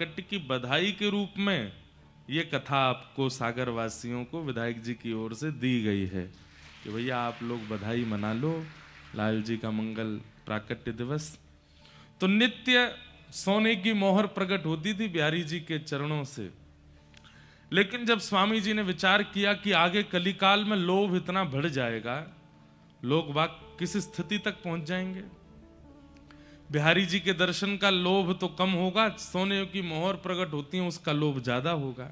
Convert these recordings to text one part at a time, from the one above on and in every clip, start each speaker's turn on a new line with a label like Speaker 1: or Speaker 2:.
Speaker 1: Cut की बधाई के रूप में ये कथा आपको सागर वासियों को विधायक जी की ओर से दी गई है कि भैया आप लोग बधाई मना लो, लाल जी का मंगल प्राकट्य दिवस। तो नित्य सोने की मोहर प्रकट होती थी बिहारी जी के चरणों से। लेकिन जब स्वामी जी ने विचार किया कि आगे कलिकाल में लोभ इतना बढ़ जाएगा, लोग वाक किस स्थिति तक पहुंच जाएंगे, बिहारी जी के दर्शन का लोभ तो कम होगा, सोने की मोहर प्रकट होती है उसका लोभ ज्यादा होगा।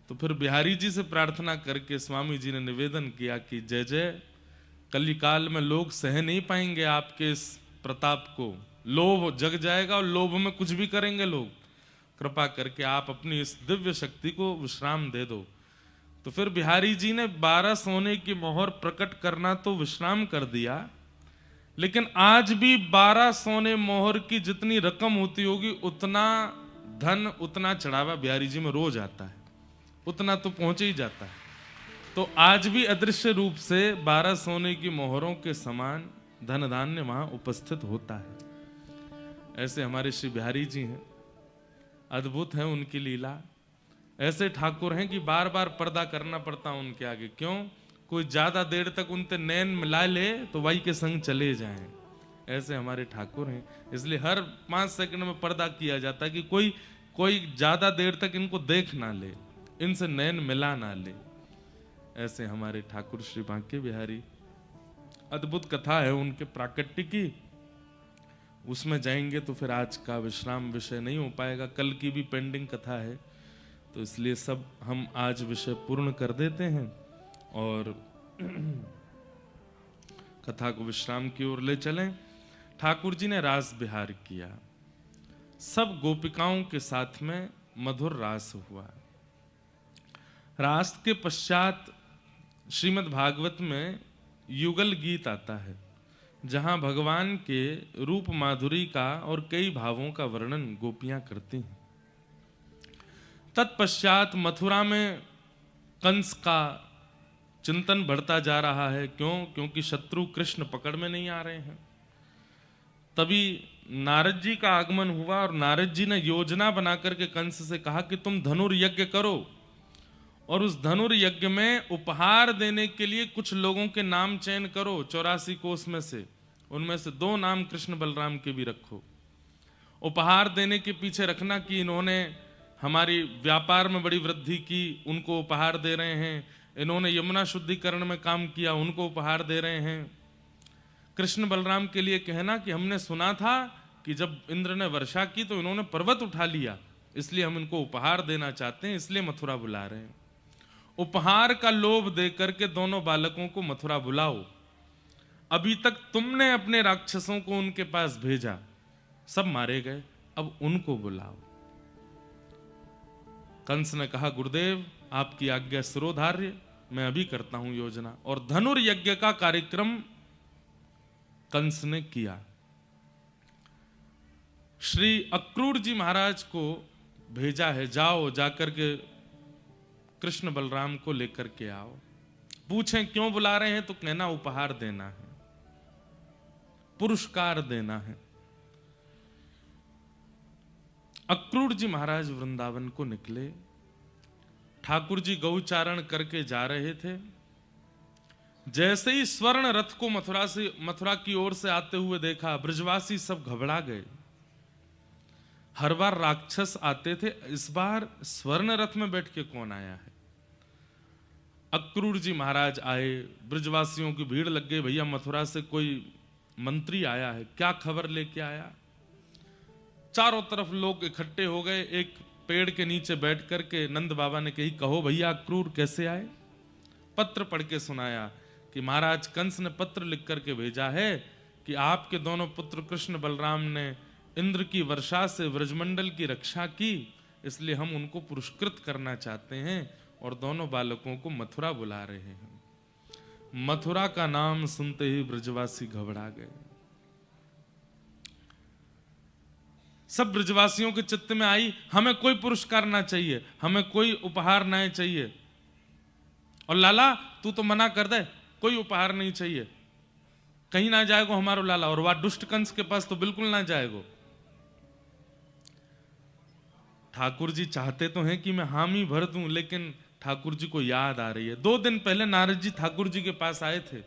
Speaker 1: तो फिर बिहारी जी से प्रार्थना करके स्वामी जी ने निवेदन किया कि जय जय, कलिकाल में लोग सह नहीं पाएंगे आपके इस प्रताप को, लोभ जग जाएगा और लोभ में कुछ भी करेंगे लोग, कृपा करके आप अपनी इस दिव्य शक्ति को विश्राम दे दो। तो फिर बिहारी जी ने 12 सोने की मोहर प्रकट करना तो विश्राम कर दिया, लेकिन आज भी 12 सोने मोहर की जितनी रकम होती होगी उतना धन उतना चढ़ावा बिहारी जी में रोज आता है, उतना तो पहुंचे ही जाता है। तो आज भी अदृश्य रूप से 12 सोने की मोहरों के समान धन धान्य वहां उपस्थित होता है। ऐसे हमारे श्री बिहारी जी हैं, अद्भुत है उनकी लीला। ऐसे ठाकुर हैं कि बार बार पर्दा करना पड़ता उनके आगे, क्यों? कोई ज्यादा देर तक उनसे नैन मिला ले तो वही के संग चले जाएं। ऐसे हमारे ठाकुर हैं, इसलिए हर 5 सेकंड में पर्दा किया जाता है कि कोई ज्यादा देर तक इनको देख ना ले, इनसे नैन मिला ना ले। ऐसे हमारे ठाकुर श्री बांके बिहारी। अद्भुत कथा है उनके प्राकट्य की, उसमें जाएंगे तो फिर आज का विश्राम विषय नहीं हो पाएगा, कल की भी पेंडिंग कथा है, तो इसलिए सब हम आज विषय पूर्ण कर देते हैं और कथा को विश्राम की ओर ले चलें। ठाकुर जी ने रास बिहार किया, सब गोपिकाओं के साथ में मधुर रास हुआ। रास के पश्चात श्रीमद् भागवत में युगल गीत आता है, जहां भगवान के रूप माधुरी का और कई भावों का वर्णन गोपियां करती हैं। तत्पश्चात मथुरा में कंस का चिंतन बढ़ता जा रहा है। क्यों? क्योंकि शत्रु कृष्ण पकड़ में नहीं आ रहे हैं। तभी नारद जी का आगमन हुआ और नारद जी ने योजना बनाकर के कंस से कहा कि तुम धनुर्यज्ञ करो और उस धनुर्यज्ञ में उपहार देने के लिए कुछ लोगों के नाम चयन करो 84 कोष में से, उनमें से 2 नाम कृष्ण बलराम के भी रखो। उपहार देने के पीछे रखना कि इन्होंने हमारी व्यापार में बड़ी वृद्धि की, उनको उपहार दे रहे हैं, इन्होंने यमुना शुद्धिकरण में काम किया, उनको उपहार दे रहे हैं। कृष्ण बलराम के लिए कहना कि हमने सुना था कि जब इंद्र ने वर्षा की तो इन्होंने पर्वत उठा लिया, इसलिए हम इनको उपहार देना चाहते हैं, इसलिए मथुरा बुला रहे हैं। उपहार का लोभ दे करके दोनों बालकों को मथुरा बुलाओ। अभी तक तुमने अपने राक्षसों को उनके पास भेजा, सब मारे गए, अब उनको बुलाओ। कंस ने कहा गुरुदेव आपकी आज्ञा सिरोधार्य, मैं अभी करता हूं योजना। और धनुर्यज्ञ का कार्यक्रम कंस ने किया। श्री अक्रूर जी महाराज को भेजा है, जाओ जाकर के कृष्ण बलराम को लेकर के आओ। पूछें क्यों बुला रहे हैं तो कहना उपहार देना है, पुरस्कार देना है। अक्रूर जी महाराज वृंदावन को निकले। ठाकुर जी गौचारण करके जा रहे थे। जैसे ही स्वर्ण रथ को मथुरा की ओर से आते हुए देखा, ब्रजवासी सब घबरा गए। हर बार राक्षस आते थे, इस बार स्वर्ण रथ में बैठ के कौन आया है? अक्रूर जी महाराज आए, ब्रजवासियों की भीड़ लग गई, भैया मथुरा से कोई मंत्री आया है, क्या खबर लेके आया? चारों तरफ लोग इकट्ठे हो गए। एक पेड़ के नीचे बैठ करके नंद बाबा ने कही, कहो भैया अक्रूर कैसे आए? पत्र पढ़ के सुनाया कि महाराज कंस ने पत्र लिख करके भेजा है कि आपके दोनों पुत्र कृष्ण बलराम ने इंद्र की वर्षा से व्रजमंडल की रक्षा की, इसलिए हम उनको पुरस्कृत करना चाहते हैं और दोनों बालकों को मथुरा बुला रहे हैं। मथुरा का नाम सुनते ही ब्रजवासी घबरा गए। सब ब्रजवासियों के चित्त में आई, हमें कोई पुरस्कार ना चाहिए, हमें कोई उपहार ना चाहिए। और लाला तू तो मना कर दे, कोई उपहार नहीं चाहिए, कहीं ना जाएगो हमारो लाला, और वह दुष्ट कंस के पास तो बिल्कुल ना जाएगो। ठाकुर जी चाहते तो हैं कि मैं हामी भर दूं, लेकिन ठाकुर जी को याद आ रही है। 2 दिन पहले नारद जी ठाकुर जी के पास आए थे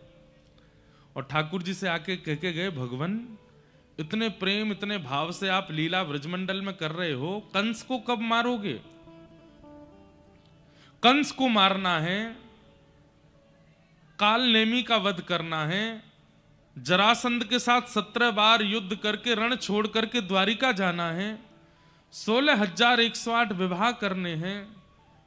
Speaker 1: और ठाकुर जी से आके कह के गए, भगवान इतने प्रेम इतने भाव से आप लीला ब्रजमंडल में कर रहे हो, कंस को कब मारोगे? कंस को मारना है, काल नेमी का वध करना है, जरासंध के साथ 17 बार युद्ध करके रण छोड़ करके द्वारिका जाना है, 16,108 विवाह करने हैं,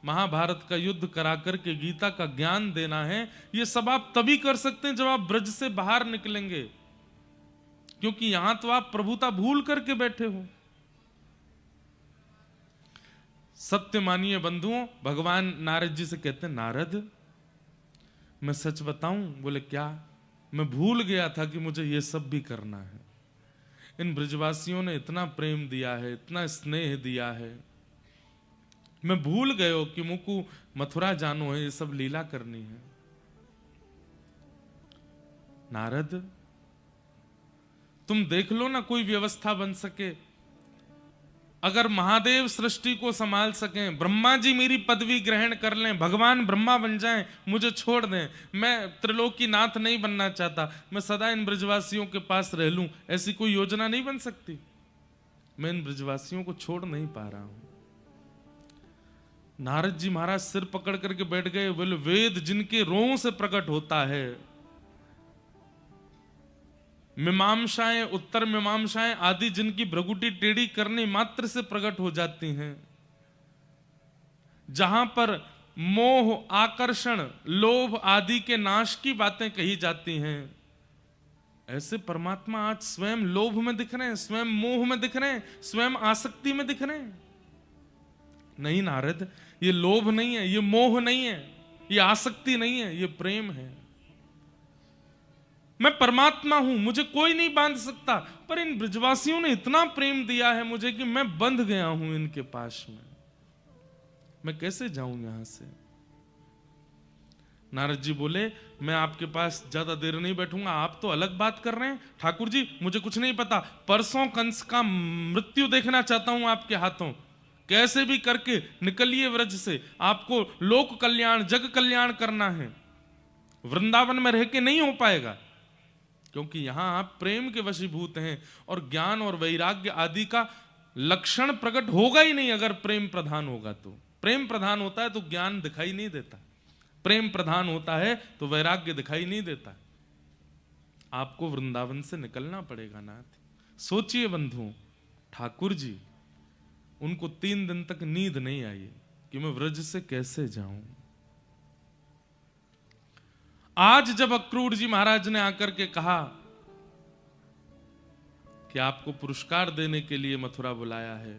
Speaker 1: महाभारत का युद्ध करा करके गीता का ज्ञान देना है। ये सब आप तभी कर सकते हैं जब आप ब्रज से बाहर निकलेंगे, क्योंकि यहां तो आप प्रभुता भूल करके बैठे हो। सत्य मानिए बंधुओं, भगवान नारद जी से कहते हैं, नारद मैं सच बताऊं? बोले क्या? मैं भूल गया था कि मुझे ये सब भी करना है। इन ब्रजवासियों ने इतना प्रेम दिया है, इतना स्नेह दिया है, मैं भूल गयो कि मुझको मथुरा जानो है, ये सब लीला करनी है। नारद तुम देख लो ना, कोई व्यवस्था बन सके। अगर महादेव सृष्टि को संभाल सकें, ब्रह्मा जी मेरी पदवी ग्रहण कर लें, भगवान ब्रह्मा बन जाएं, मुझे छोड़ दें, मैं त्रिलोकी नाथ नहीं बनना चाहता, मैं सदा इन ब्रजवासियों के पास रह लूं, ऐसी कोई योजना नहीं बन सकती? मैं इन ब्रजवासियों को छोड़ नहीं पा रहा हूं। नारद जी महाराज सिर पकड़ करके बैठ गए। बोले, वेद जिनके रों से प्रकट होता है, मीमांसाएं उत्तर मीमांसाएं आदि जिनकी भ्रगुटी टेढ़ी करने मात्र से प्रकट हो जाती हैं, जहां पर मोह आकर्षण लोभ आदि के नाश की बातें कही जाती हैं, ऐसे परमात्मा आज स्वयं लोभ में दिख रहे हैं, स्वयं मोह में दिख रहे हैं, स्वयं आसक्ति में दिख रहे हैं। नहीं नारद, ये लोभ नहीं है, ये मोह नहीं है, ये आसक्ति नहीं है, ये प्रेम है। मैं परमात्मा हूं, मुझे कोई नहीं बांध सकता, पर इन ब्रजवासियों ने इतना प्रेम दिया है मुझे कि मैं बंध गया हूं इनके पास में, मैं कैसे जाऊं यहां से? नारद जी बोले, मैं आपके पास ज्यादा देर नहीं बैठूंगा, आप तो अलग बात कर रहे हैं। ठाकुर जी मुझे कुछ नहीं पता, परसों कंस का मृत्यु देखना चाहता हूं आपके हाथों, कैसे भी करके निकलिए व्रज से, आपको लोक कल्याण जग कल्याण करना है, वृंदावन में रह के नहीं हो पाएगा, क्योंकि यहां आप प्रेम के वशीभूत हैं और ज्ञान और वैराग्य आदि का लक्षण प्रकट होगा ही नहीं। अगर प्रेम प्रधान होगा तो, प्रेम प्रधान होता है तो ज्ञान दिखाई नहीं देता, प्रेम प्रधान होता है तो वैराग्य दिखाई नहीं देता। आपको वृंदावन से निकलना पड़ेगा नाथ। सोचिए बंधुओं, ठाकुर जी उनको 3 दिन तक नींद नहीं आई कि मैं व्रज से कैसे जाऊं। आज जब अक्रूर जी महाराज ने आकर के कहा कि आपको पुरस्कार देने के लिए मथुरा बुलाया है,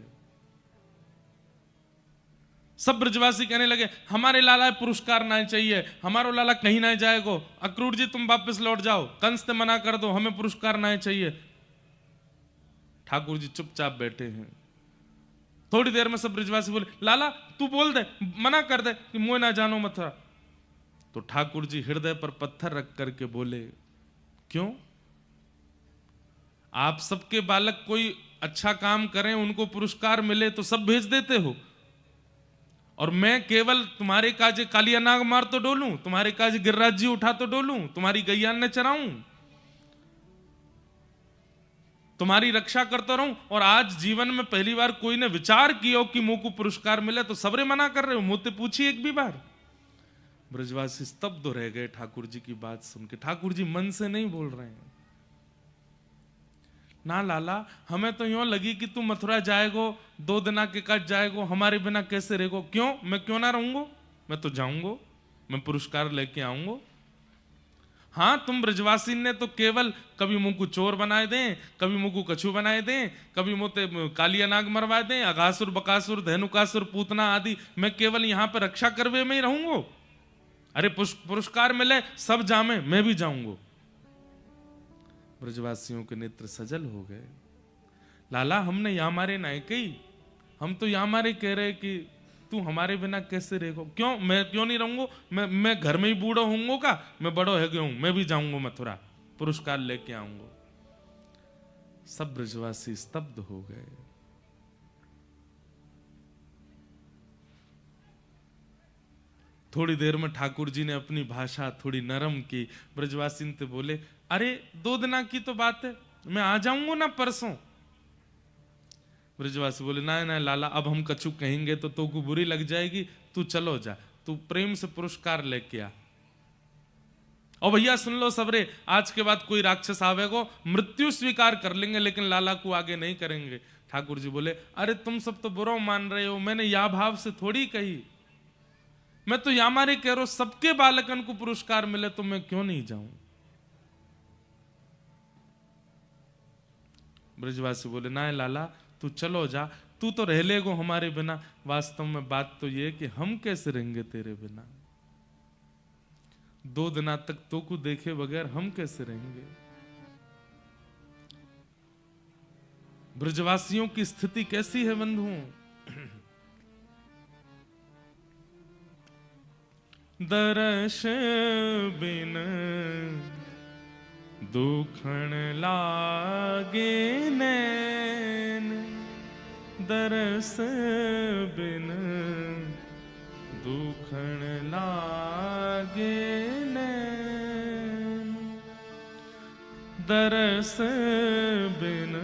Speaker 1: सब ब्रजवासी कहने लगे, हमारे लाला पुरस्कार ना चाहिए, हमारा लाला कहीं ना जाएगो, अक्रूर जी तुम वापस लौट जाओ, कंस ने मना कर दो, हमें पुरस्कार ना चाहिए। ठाकुर जी चुपचाप बैठे हैं। थोड़ी देर में सब ब्रजवासी बोले, लाला तू बोल दे, मना कर दे कि मुझे ना जानो मथुरा। तो ठाकुर जी हृदय पर पत्थर रख करके बोले, क्यों? आप सबके बालक कोई अच्छा काम करें, उनको पुरस्कार मिले तो सब भेज देते हो, और मैं केवल तुम्हारे काज कालिया नाग मार तो डोलूं, तुम्हारे काज गिरिराज जी उठा तो डोलूं, तुम्हारी गैया ने चराऊं, तुम्हारी रक्षा करता रहूं, और आज जीवन में पहली बार कोई ने विचार किया कि मुंह को पुरस्कार मिले तो सबरे मना कर रहे हो, मुझसे पूछिए एक भी बार। ब्रजवासी स्तब्ध रह गए ठाकुर जी की बात सुन के। ठाकुर जी मन से नहीं बोल रहे हैं, ना लाला हमें तो यूं लगी कि तू मथुरा जाएगो, 2 दिना के कट जाएगो, हमारे बिना कैसे रहेगो? क्यों? मैं क्यों ना रहूंगो, मैं तो जाऊंगो, मैं पुरस्कार लेके आऊंगो। हाँ, तुम ब्रजवासी ने तो केवल कभी मुंह को चोर बनाए दें, कभी मुंह को कछू बनाए दें, कभी मुझे कालिया नाग मरवा दें, अगासुर बकासुर धेनुकासुर पूतना आदि, मैं केवल यहां पर रक्षा करवे में ही रहूंगो। अरे पुरस्कार मिले सब जामे, मैं भी जाऊंगो। ब्रजवासियों के नेत्र सजल हो गए। लाला हमने या मारे ना कही, हम तो या मारे कह रहे कि तू हमारे बिना कैसे रहेगो? क्यों? मैं क्यों नहीं रहूंगो? मैं घर में ही बूढ़ा होऊंगो का? मैं बड़ो है गया हूं, मैं भी जाऊंगो मथुरा, पुरस्कार लेके आऊंगो। सब ब्रजवासी स्तब्ध हो गए। थोड़ी देर में ठाकुर जी ने अपनी भाषा थोड़ी नरम की। ब्रजवासी ने बोले, अरे 2 दिना की तो बात है, मैं आ जाऊंगा ना परसों। ब्रजवासी बोले, ना ना लाला, अब हम कछु कहेंगे तो को बुरी लग जाएगी, तू चलो जा, तू प्रेम से पुरस्कार लेके आ। और भैया सुन लो सबरे, आज के बाद कोई राक्षस आवेगो मृत्यु स्वीकार कर लेंगे, लेकिन लाला को आगे नहीं करेंगे। ठाकुर जी बोले, अरे तुम सब तो बुरा मान रहे हो, मैंने या भाव से थोड़ी कही, मैं तो या मारे कह रहा हूं सबके बालकन को पुरस्कार मिले तो मैं क्यों नहीं जाऊं। ब्रजवासी बोले, ना लाला तू चलो जा, तू तो रह लेगो हमारे बिना। वास्तव में बात तो ये कि हम कैसे रहेंगे तेरे बिना, 2 दिना तक तो को देखे बगैर हम कैसे रहेंगे। ब्रजवासियों की स्थिति कैसी है बंधुओं? दर्श बिन दुखण लागे नैन, दरस बिन दुखण लागे नैन, दरस बिन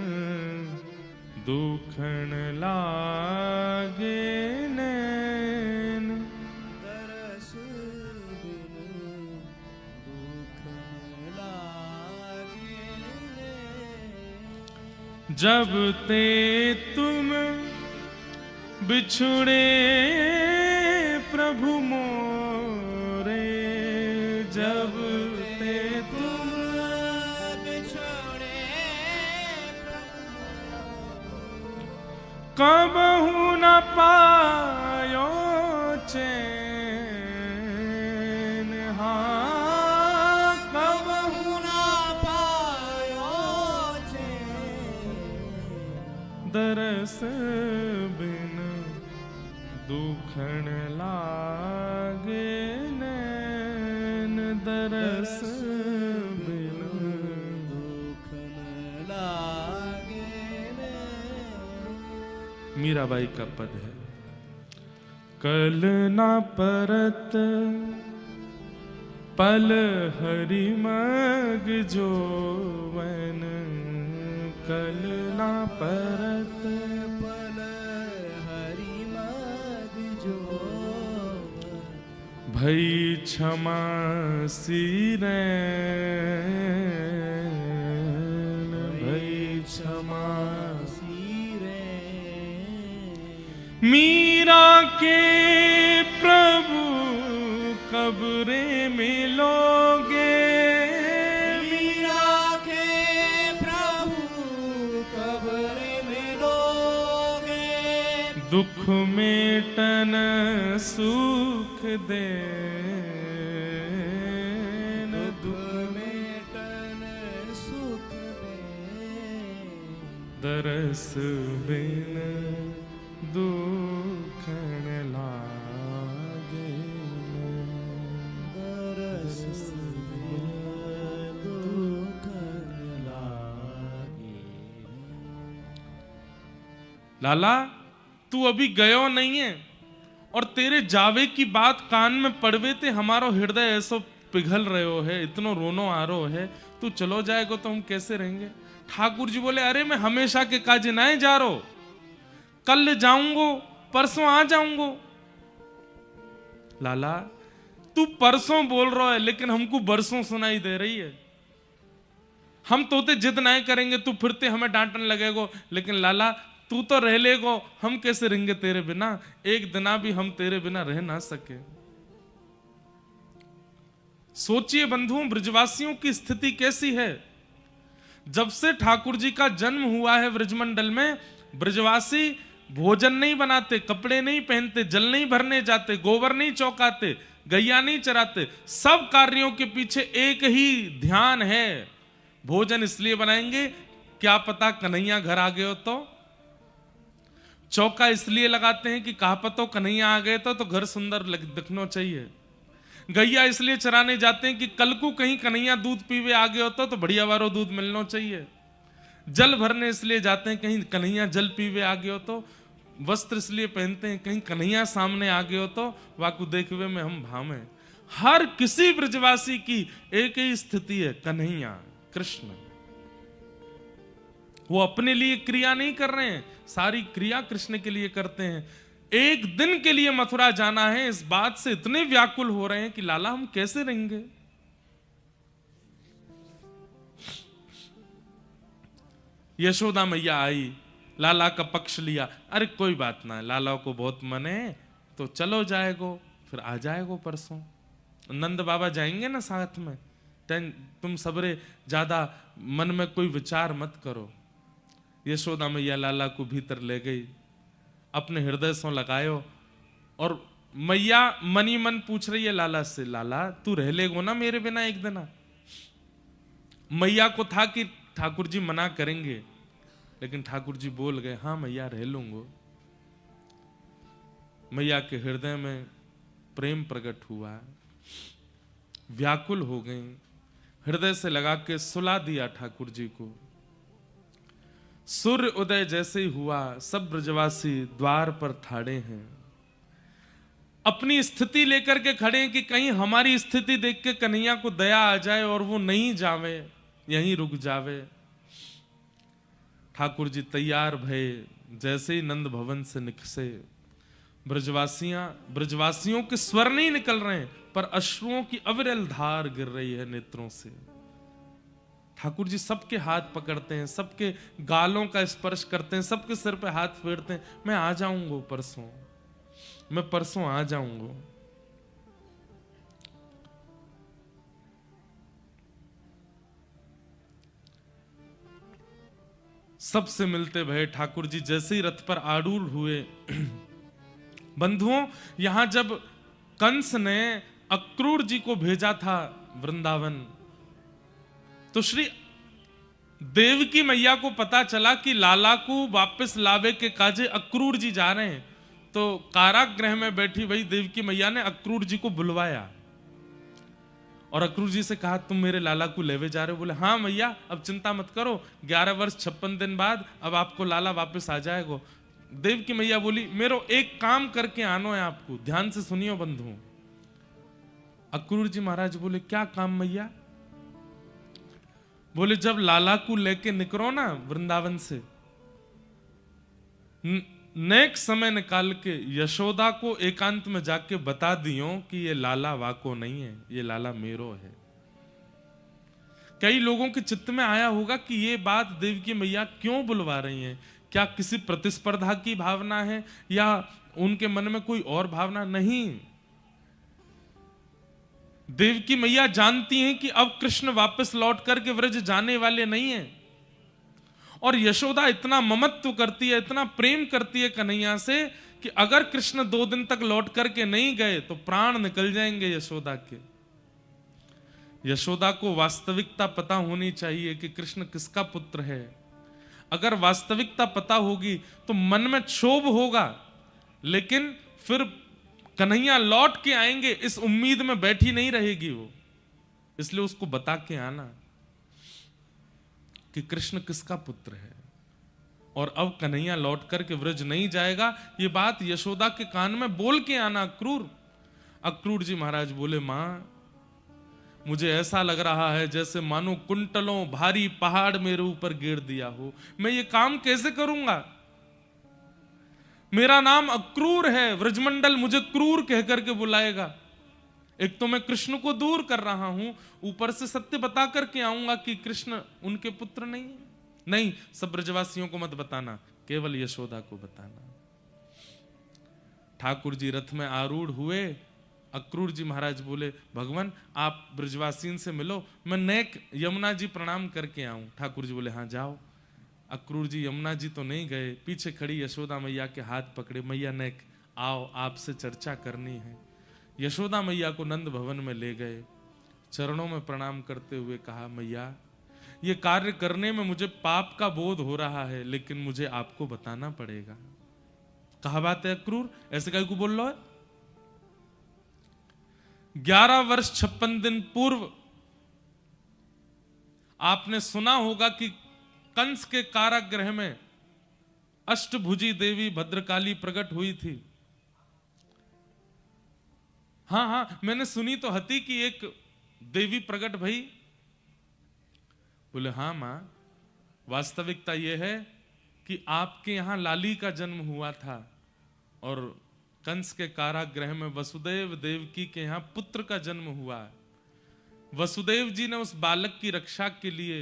Speaker 1: दुखण लागे नैन, दरस बिन दुखण लागे नैन। जब ते तुम बिछुड़े प्रभु मोरे, जब ते तुम बिछुड़े कबहु न पायो चैन, हाँ कबहु न पायो चैन, दरस बिन दुखण लागे नैन, दरस बिन दुखण लागे नैन। मीराबाई का पद है, कल ना परत पल हरि मग जोवन, कल ना परत पल हरि मग जोवन, भई क्षमा सिरैन, भई क्षमा मीरा के प्रभु कब्रे मिलोगे, मीरा के प्रभु कब्रे मिलोगे, दुख मेटन सुख देन, दुख मेटन सुख देन, दरस बिन दुखण लागे, दरस बिन दुखण लागे। लाला तू अभी गयो नहीं है, और तेरे जावे की बात कान में पड़वे ते हमारो हृदय ऐसो पिघल रहे है, इतनो रोनो आ रो है, तू चलो जाएगो तो हम कैसे रहेंगे। ठाकुर जी बोले, अरे मैं हमेशा के काज ना जा रो, कल जाऊंगो परसों आ जाऊंगो। लाला तू परसों बोल रहा है, लेकिन हमको बरसों सुनाई दे रही है। हम तोते जिद नहीं करेंगे, तू फिरते हमें डांटने लगेगो, लेकिन लाला तू तो रह लेगो, हम कैसे रहेंगे तेरे बिना, एक दिना भी हम तेरे बिना रह ना सके। सोचिए बंधुओं, ब्रजवासियों की स्थिति कैसी है। जब से ठाकुर जी का जन्म हुआ है ब्रजमंडल में, ब्रजवासी भोजन नहीं बनाते, कपड़े नहीं पहनते, जल नहीं भरने जाते, गोबर नहीं चौकाते, गैया नहीं चराते, सब कार्यों के पीछे एक ही ध्यान है, भोजन इसलिए बनाएंगे क्या पता कन्हैया घर आ गए हो तो, चौका इसलिए लगाते हैं कि कहा पतो कन्हैया आ गए तो घर सुंदर दिखना चाहिए, गैया इसलिए चराने जाते हैं कि कल को कहीं कन्हैया दूध पीवे आ गए हो तो बढ़िया वारो दूध मिलना चाहिए, जल भरने इसलिए जाते हैं कहीं कन्हैया जल पीवे आ गए हो तो वस्त्र इसलिए पहनते हैं कहीं कन्हैया सामने आ गए हो तो वाकु देखवे में हम भावे। हर किसी ब्रजवासी की एक ही स्थिति है, कन्हैया कृष्ण। वो अपने लिए क्रिया नहीं कर रहे हैं, सारी क्रिया कृष्ण के लिए करते हैं। एक दिन के लिए मथुरा जाना है, इस बात से इतने व्याकुल हो रहे हैं कि लाला हम कैसे रहेंगे। यशोदा मैया आई, लाला का पक्ष लिया। अरे कोई बात ना, लाला को बहुत मन है तो चलो जाएगो, फिर आ जाएगो परसों। नंद बाबा जाएंगे ना साथ में, तुम सबरे ज्यादा मन में कोई विचार मत करो। यशोदा मैया लाला को भीतर ले गई, अपने हृदय से लगायो, और मैया मनी मन पूछ रही है लाला से, लाला तू रह लेगो ना मेरे बिना एक दिन। मैया को था कि ठाकुर जी मना करेंगे, लेकिन ठाकुर जी बोल गए हाँ मैया रह लूंगो। मैया के हृदय में प्रेम प्रकट हुआ, व्याकुल हो गई, हृदय से लगा के सुला दिया ठाकुर जी को। सूर्य उदय जैसे ही हुआ, सब ब्रजवासी द्वार पर ठाड़े हैं, अपनी स्थिति लेकर के खड़े हैं कि कहीं हमारी स्थिति देख के कन्हैया को दया आ जाए और वो नहीं जावे, यहीं रुक जावे। ठाकुर जी तैयार भये, जैसे ही नंद भवन से निकसे, ब्रजवासियों के स्वर नहीं निकल रहे हैं, पर अश्रुओं की अविरल धार गिर रही है नेत्रों से। ठाकुर जी सबके हाथ पकड़ते हैं, सबके गालों का स्पर्श करते हैं, सबके सिर पे हाथ फेरते हैं। मैं आ जाऊंगा परसों, मैं परसों आ जाऊंगा। सबसे मिलते भये ठाकुर जी जैसे ही रथ पर आरूढ़ हुए। बंधुओं, यहां जब कंस ने अक्रूर जी को भेजा था वृंदावन, तो श्री देवकी मैया को पता चला कि लाला को वापस लावे के काजे अक्रूर जी जा रहे हैं। तो कारागृह में बैठी वही देवकी मैया ने अक्रूर जी को बुलवाया और अक्रूर जी से कहा तुम मेरे लाला को लेवे जा रहे हो? बोले हाँ मैया, अब चिंता मत करो, 11 वर्ष 56 दिन बाद अब आपको लाला वापस आ जाएगा। देवकी मैया बोली मेरो एक काम करके आनो है आपको, ध्यान से सुनियो बंधु। अक्रूर जी महाराज बोले क्या काम मैया? बोले जब लाला को लेके निकलो ना वृंदावन से, नेक्स्ट समय निकाल के यशोदा को एकांत में जाके बता दियो कि ये लाला वाको नहीं है, ये लाला मेरो है। कई लोगों के चित्त में आया होगा कि ये बात देवकी मैया क्यों बुलवा रही हैं, क्या किसी प्रतिस्पर्धा की भावना है या उनके मन में कोई और भावना? नहीं, देवकी मैया जानती हैं कि अब कृष्ण वापस लौट करके व्रज जाने वाले नहीं हैं, और यशोदा इतना ममत्व करती है, इतना प्रेम करती है कन्हैया से कि अगर कृष्ण 2 दिन तक लौट करके नहीं गए तो प्राण निकल जाएंगे यशोदा के। यशोदा को वास्तविकता पता होनी चाहिए कि कृष्ण किसका पुत्र है। अगर वास्तविकता पता होगी तो मन में क्षोभ होगा, लेकिन फिर कन्हैया लौट के आएंगे इस उम्मीद में बैठी नहीं रहेगी वो। इसलिए उसको बता के आना कि कृष्ण किसका पुत्र है, और अब कन्हैया लौट करके व्रज नहीं जाएगा, ये बात यशोदा के कान में बोल के आना। अक्रूर जी महाराज बोले मां, मुझे ऐसा लग रहा है जैसे मानो कुंटलों भारी पहाड़ मेरे ऊपर गिर दिया हो। मैं ये काम कैसे करूंगा? मेरा नाम अक्रूर है, व्रजमंडल मुझे क्रूर कहकर के बुलाएगा। एक तो मैं कृष्ण को दूर कर रहा हूं, ऊपर से सत्य बता करके आऊंगा कि कृष्ण उनके पुत्र नहीं है। नहीं, सब ब्रजवासियों को मत बताना, केवल यशोदा को बताना। ठाकुर जी रथ में आरूढ़ हुए। अक्रूर जी महाराज बोले भगवान आप ब्रजवासियों से मिलो, मैं नेक यमुना जी प्रणाम करके आऊं। ठाकुर जी बोले हाँ जाओ। अक्रूर जी यमुना जी तो नहीं गए, पीछे खड़ी यशोदा मैया के हाथ पकड़े, मैया नेक आओ आपसे चर्चा करनी है। यशोदा मैया को नंद भवन में ले गए, चरणों में प्रणाम करते हुए कहा मैया ये कार्य करने में मुझे पाप का बोध हो रहा है, लेकिन मुझे आपको बताना पड़ेगा। कहा बात है अक्रूर, ऐसे कहीं को बोल लो है? 11 वर्ष 56 दिन पूर्व आपने सुना होगा कि कंस के कारागृह में अष्टभुजी देवी भद्रकाली प्रकट हुई थी। हाँ हाँ, मैंने सुनी तो हती कि एक देवी प्रकट भई। बोले हाँ मां, वास्तविकता यह है कि आपके यहां लाली का जन्म हुआ था और कंस के कारागृह में वसुदेव देवकी के यहां पुत्र का जन्म हुआ। वसुदेव जी ने उस बालक की रक्षा के लिए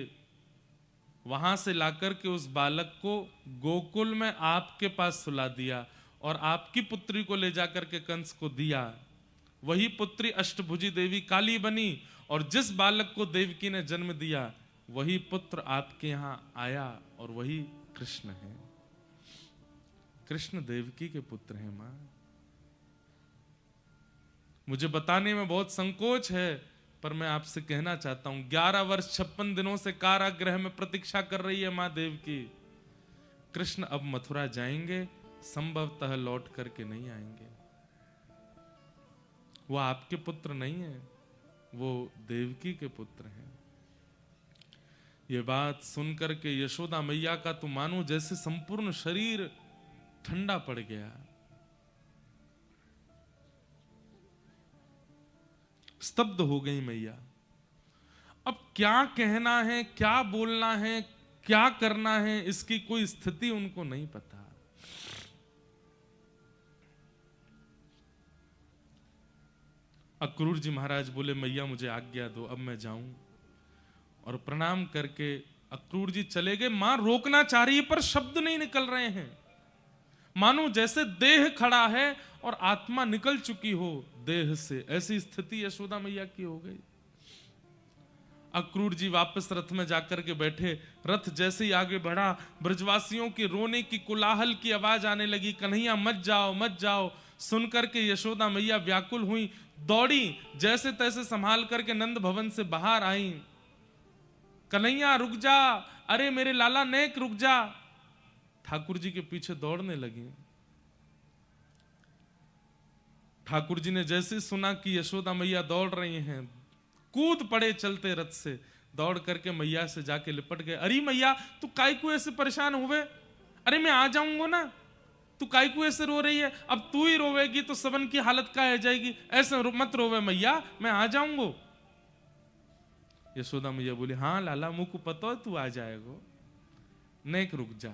Speaker 1: वहां से लाकर के उस बालक को गोकुल में आपके पास सुला दिया और आपकी पुत्री को ले जाकर के कंस को दिया। वही पुत्री अष्टभुजी देवी काली बनी और जिस बालक को देवकी ने जन्म दिया वही पुत्र आपके यहां आया और वही कृष्ण है। कृष्ण देवकी के पुत्र हैं मां। मुझे बताने में बहुत संकोच है, पर मैं आपसे कहना चाहता हूं 11 वर्ष 56 दिनों से कारागृह में प्रतीक्षा कर रही है मां देवकी। कृष्ण अब मथुरा जाएंगे, संभवतः लौट करके नहीं आएंगे। वो आपके पुत्र नहीं है, वो देवकी के पुत्र हैं। ये बात सुनकर के यशोदा मैया का तो मानो जैसे संपूर्ण शरीर ठंडा पड़ गया। स्तब्ध हो गई मैया। अब क्या कहना है, क्या बोलना है, क्या करना है, इसकी कोई स्थिति उनको नहीं पता। अक्रूर जी महाराज बोले मैया मुझे आज्ञा दो, अब मैं जाऊं। और प्रणाम करके अक्रूर जी चले गए। मां रोकना चाह रही है पर शब्द नहीं निकल रहे हैं, मानो जैसे देह खड़ा है और आत्मा निकल चुकी हो देह से। ऐसी स्थिति यशोदा मैया की हो गई। अक्रूर जी वापस रथ में जाकर के बैठे। रथ जैसे ही आगे बढ़ा, ब्रजवासियों के रोने की कोलाहल की आवाज आने लगी, कन्हैया मत जाओ मत जाओ। सुनकर के यशोदा मैया व्याकुल हुई, दौड़ी, जैसे तैसे संभाल करके नंद भवन से बाहर आई। कन्हैया रुक जा, अरे मेरे लाला नेक रुक जा। ठाकुर जी के पीछे दौड़ने लगी। ठाकुर जी ने जैसे सुना कि यशोदा मैया दौड़ रही हैं, कूद पड़े चलते रथ से, दौड़ करके मैया से जाके लिपट गए। अरे मैया तू काहे को ऐसे परेशान हुए? अरे मैं आ जाऊंगा ना, तू काहे को ऐसे रो रही है? अब तू ही रोवेगी तो सबन की हालत क्या हो जाएगी। ऐसे मत रोवे मैया, मैं आ जाऊंगा। यशोदा मैया बोली हाँ लाला मुझको पता है तू आ जाएगो, नेक रुक जा।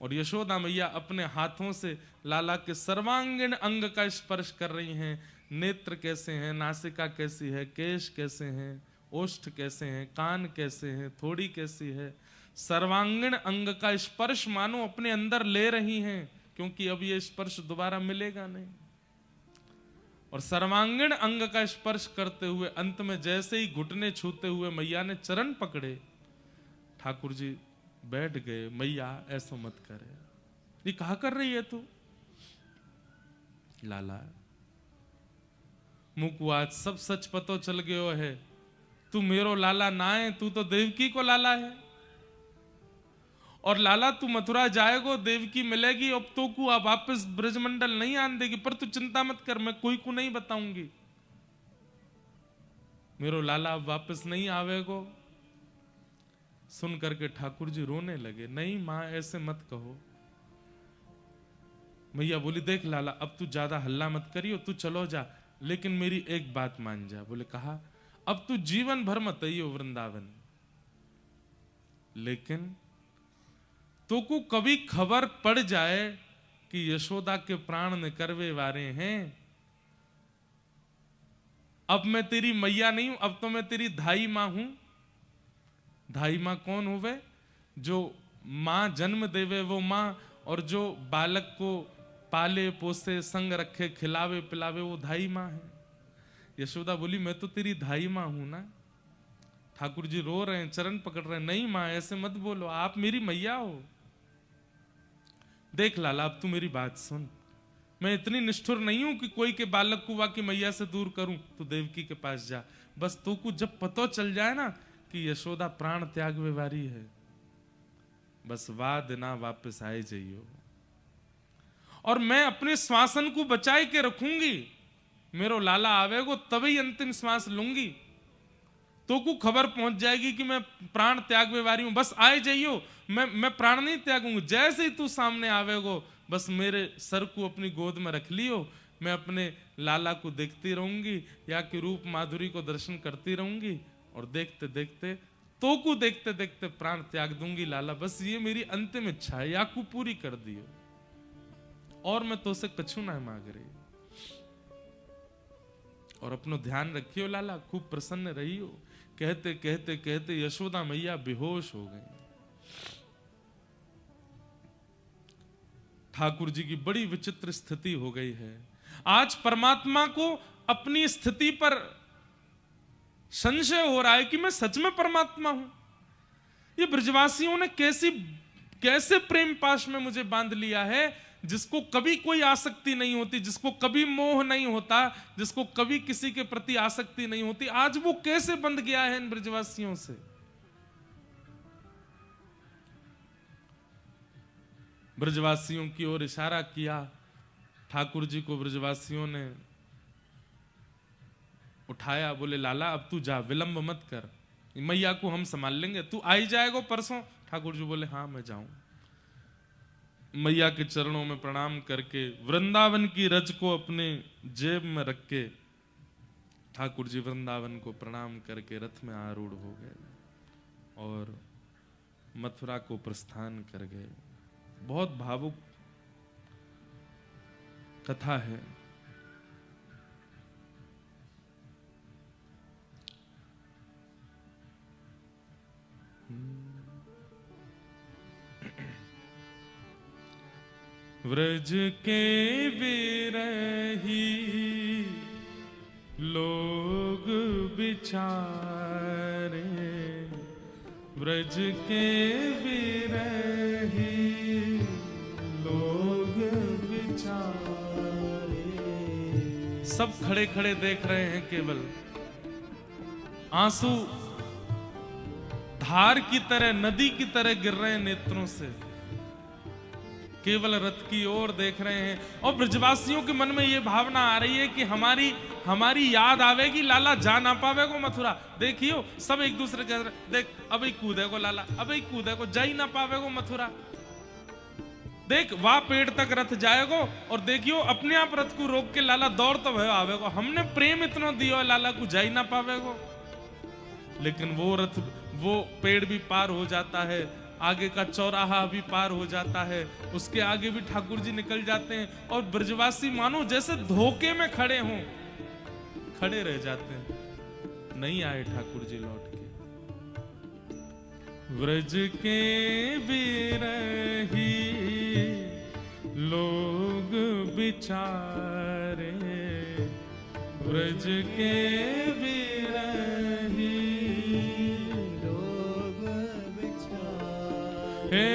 Speaker 1: और यशोदा मैया अपने हाथों से लाला के सर्वांगीण अंग का स्पर्श कर रही हैं। नेत्र कैसे हैं, नासिका कैसी है, केश कैसे हैं, ओष्ठ कैसे हैं, कान कैसे हैं, थोड़ी कैसी है। सर्वांगीण अंग का स्पर्श मानो अपने अंदर ले रही हैं, क्योंकि अब ये स्पर्श दोबारा मिलेगा नहीं। और सर्वांगीण अंग का स्पर्श करते हुए अंत में जैसे ही घुटने छूते हुए मैया ने चरण पकड़े, ठाकुर जी बैठ गए। मैया ऐसा मत करे, ये कहा कर रही है तू? लाला मुझको आज सब सच पतो चल गयो है, तू मेरो लाला ना है, तू तो देवकी को लाला है। और लाला तू मथुरा जाएगो, देवकी मिलेगी, अब तो को अब वापस ब्रजमंडल नहीं आन देगी। पर तू चिंता मत कर, मैं कोई को नहीं बताऊंगी, मेरो लाला अब वापस नहीं आवेगो। सुन करके ठाकुर जी रोने लगे। नहीं मां ऐसे मत कहो। मैया बोली देख लाला अब तू ज्यादा हल्ला मत करियो, तू चलो जा, लेकिन मेरी एक बात मान जा। बोले कहा? अब तू जीवन भर मत आइयो वृंदावन, लेकिन तो को कभी खबर पड़ जाए कि यशोदा के प्राण निकरवे वारे हैं, अब मैं तेरी मैया नहीं हूं, अब तो मैं तेरी धाई मां हूं। धाई मां कौन होवे? जो मां जन्म देवे वो मां, और जो बालक को पाले पोसे संग रखे खिलावे पिलावे वो धाई मां है। यशोदा बोली मैं तो तेरी धाई मां हूं ना। ठाकुर जी रो रहे हैं, चरण पकड़ रहे हैं। नहीं मां ऐसे मत बोलो, आप मेरी मैया हो। देख लाला अब तू मेरी बात सुन, मैं इतनी निष्ठुर नहीं हूं कि कोई के बालक को वाकी मैया से दूर करूं। तू देवकी के पास जा, बस तू को जब पता चल जाए ना कि यशोदा प्राण त्याग वारी है, बस वाद ना वापस आए जाइयो, और मैं अपने श्वासन को बचाए के रखूंगी। मेरो लाला आवेगो तभी अंतिम श्वास लूंगी, तो को खबर पहुंच जाएगी कि मैं प्राण त्यागवे वारी हूं, बस आए जाइयो, मैं प्राण नहीं त्यागूंगा। जैसे ही तू सामने आवेगो बस मेरे सर को अपनी गोद में रख लियो, मैं अपने लाला को देखती रहूंगी या कि रूप माधुरी को दर्शन करती रहूंगी और देखते देखते तो को देखते देखते प्राण त्याग दूंगी लाला, बस ये मेरी अंतिम इच्छा है, या को पूरी कर दियो और मैं तो से कछु ना मांग रही। और अपनो ध्यान रखियो लाला, खूब प्रसन्न रहियो। कहते कहते कहते यशोदा मैया बेहोश हो गई। ठाकुर जी की बड़ी विचित्र स्थिति हो गई है। आज परमात्मा को अपनी स्थिति पर संशय हो रहा है कि मैं सच में परमात्मा हूं। ये ब्रजवासियों ने कैसे प्रेम पाश में मुझे बांध लिया है, जिसको कभी कोई आसक्ति नहीं होती, जिसको कभी मोह नहीं होता, जिसको कभी किसी के प्रति आसक्ति नहीं होती, आज वो कैसे बंध गया है इन ब्रजवासियों से। ब्रजवासियों की ओर इशारा किया। ठाकुर जी को ब्रजवासियों ने उठाया, बोले लाला अब तू जा, विलंब मत कर, मैया को हम संभाल लेंगे, तू आई जाएगा परसों। ठाकुर जी बोले हाँ मैं जाऊं। मैया के चरणों में प्रणाम करके वृंदावन की रज को अपने जेब में रख के ठाकुर जी वृंदावन को प्रणाम करके रथ में आरूढ़ हो गए और मथुरा को प्रस्थान कर गए। बहुत भावुक कथा है। व्रज के विरही लोग बिचारे, व्रज के विरही लोग बिचारे। सब खड़े खड़े देख रहे हैं, केवल आंसू धार की तरह, नदी की तरह गिर रहे हैं नेत्रों से, केवल रथ की ओर देख रहे हैं। और ब्रजवासियों के मन में यह भावना आ रही है कि हमारी याद आवेगी, लाला जा ना पावेगो मथुरा। देखियो सब एक दूसरे के देख, अब ही कूदेगो लाला, अब ही कूदेगो, जा ही ना पावेगो मथुरा। देख वहां पेड़ तक रथ जाएगो और देखियो अपने आप रथ को रोक के लाला दौड़ तो भयो आवेगो। हमने प्रेम इतना दियो लाला को, जा ही ना पावेगो। लेकिन वो रथ, वो पेड़ भी पार हो जाता है, आगे का चौराहा भी पार हो जाता है, उसके आगे भी ठाकुर जी निकल जाते हैं और ब्रजवासी मानो जैसे धोखे में खड़े हों, खड़े रह जाते हैं। नहीं आए ठाकुर जी लौट के। व्रज के विरही लोग बिचारे, व्रज के विरही हे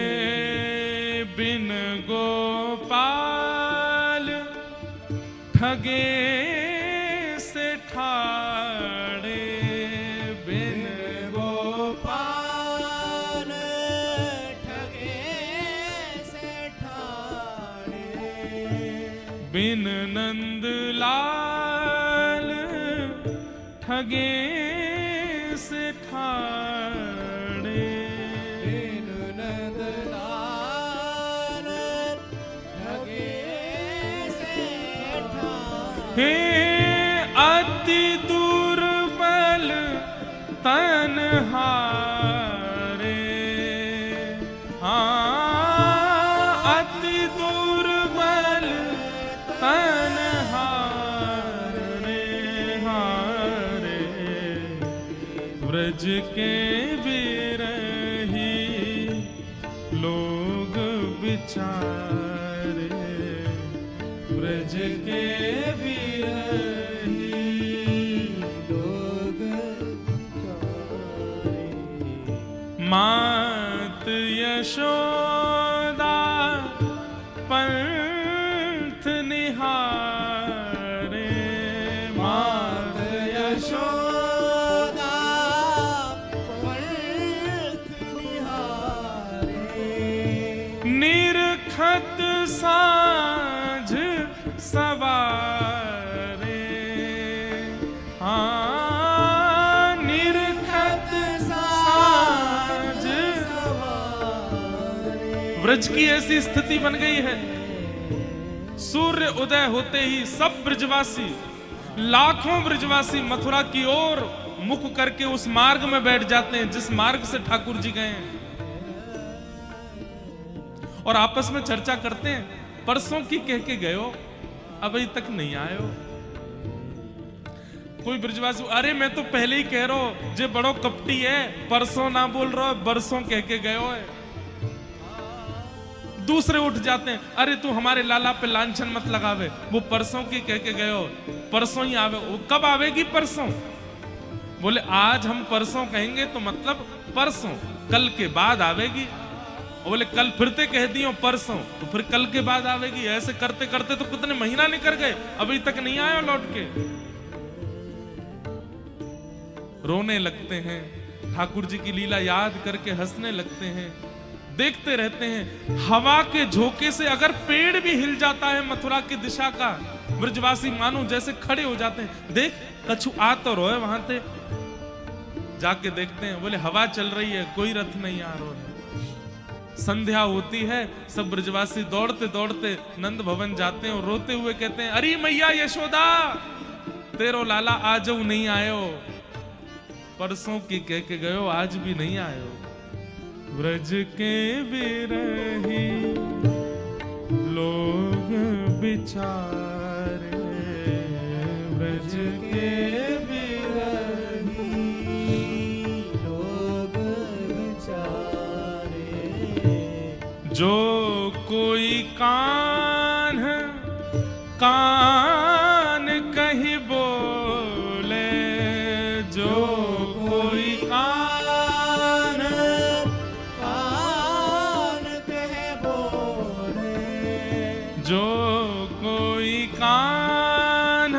Speaker 1: बिन गोपाल ठगे से ठाड़े, बिन गोपाल ठगे से ठाड़े, बिन नंदलाल ठगे से ठाड़े, हे अति दुर्बल तनहारे। हाँ अति दुर्बल तनहारे, हारे व्रज के विरही लोग बिचारे, व्रज के मात यशोदा पंथ निहारे, मात यशोदा पंथ निहारे, निरखत साँझ सवारे। हाँ निरखत ब्रज की ऐसी स्थिति बन गई है, सूर्य उदय होते ही सब ब्रजवासी, लाखों ब्रजवासी मथुरा की ओर मुख करके उस मार्ग में बैठ जाते हैं जिस मार्ग से ठाकुर जी गए हैं, और आपस में चर्चा करते हैं, परसों की कह के गए हो, अभी तक नहीं आए हो। कोई ब्रजवासी, अरे मैं तो पहले ही कह रहा हूं, जे बड़ो कपटी है, परसों ना बोल रहा हो, बरसों कह के गए हो है। दूसरे उठ जाते हैं, अरे तू हमारे लाला पे लांछन मत लगावे, वो परसों की कह के गए हो, परसों ही आवे। वो कब आवेगी परसों? बोले आज हम परसों कहेंगे तो मतलब परसों, कल के बाद आवेगी। बोले कल फिरते कह दियो परसों, तो फिर कल के बाद आवेगी। ऐसे करते करते तो कितने महीना निकल गए, अभी तक नहीं आए लौट के। रोने लगते हैं, ठाकुर जी की लीला याद करके हंसने लगते हैं, देखते रहते हैं। हवा के झोंके से अगर पेड़ भी हिल जाता है मथुरा की दिशा का, ब्रजवासी मानो जैसे खड़े हो जाते हैं। देख कछु आ तो रोए वहां से, जाके देखते हैं, बोले हवा चल रही है, कोई रथ नहीं आ रहा है। संध्या होती है, सब ब्रजवासी दौड़ते दौड़ते नंद भवन जाते हैं और रोते हुए कहते हैं, अरे मैया यशोदा, तेरो लाला आज नहीं आयो, परसों की कह के गयो, आज भी नहीं आयो। ब्रज के बिरही लोग बिचारे, ब्रज के बिरही लोग बिचारे, जो कोई कान कान कहीं बोले, जो कोई कान कान कहे बोले, जो कोई कान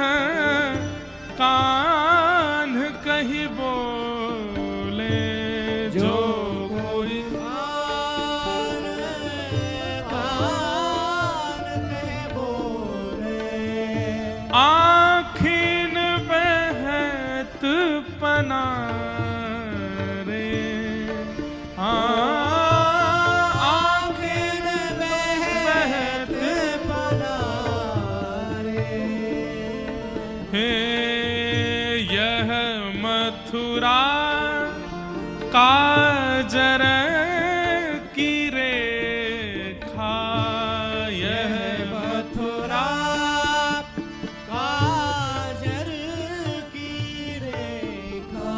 Speaker 1: कान कहीं बोले, जो कोई कान कान कहे बोले, आखिन बहत पनारे, आखिन बहत पनारे, हे यह मथुरा काजर की रेखा, यह मथुरा काजर की रेखा,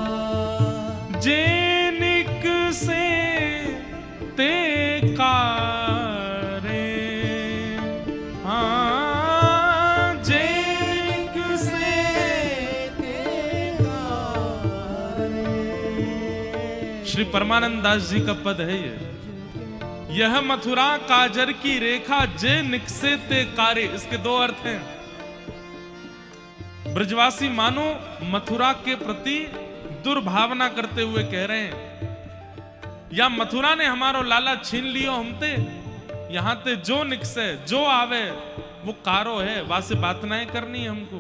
Speaker 1: जेनिक से ते कारे, हाँ जेनिक से ते कारे। श्री परमानंद दास जी का पद है ये, यह मथुरा काजर की रेखा, जे निकसे ते कारे। इसके दो अर्थ हैं। ब्रजवासी मानो मथुरा के प्रति दुर्भावना करते हुए कह रहे हैं, या मथुरा ने हमारो लाला छीन लियो हमते, यहां ते जो निकसे जो आवे वो कारो है, वासे बात नहीं करनी है हमको।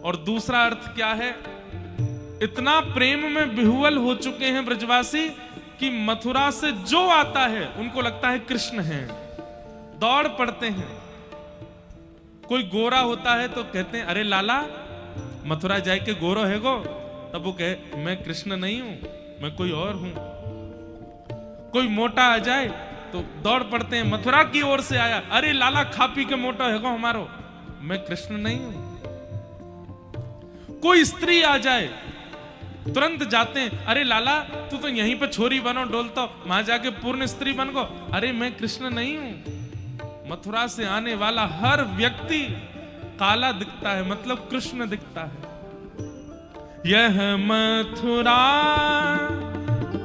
Speaker 1: और दूसरा अर्थ क्या है, इतना प्रेम में विह्वल हो चुके हैं ब्रजवासी कि मथुरा से जो आता है उनको लगता है कृष्ण है, दौड़ पड़ते हैं। कोई गोरा होता है तो कहते हैं, अरे लाला मथुरा जाए के गोरो है गो, तब वो कहे मैं कृष्ण नहीं हूं, मैं कोई और हूं। कोई मोटा आ जाए तो दौड़ पड़ते हैं, मथुरा की ओर से आया, अरे लाला खा पी के मोटा है गो हमारो, मैं कृष्ण नहीं हूं। कोई स्त्री आ जाए तुरंत जाते हैं, अरे लाला तू तो यहीं पे छोरी बनो डोलता, वहां जाके पूर्ण स्त्री बन गो, अरे मैं कृष्ण नहीं हूं। मथुरा से आने वाला हर व्यक्ति काला दिखता है, मतलब कृष्ण दिखता है। यह मथुरा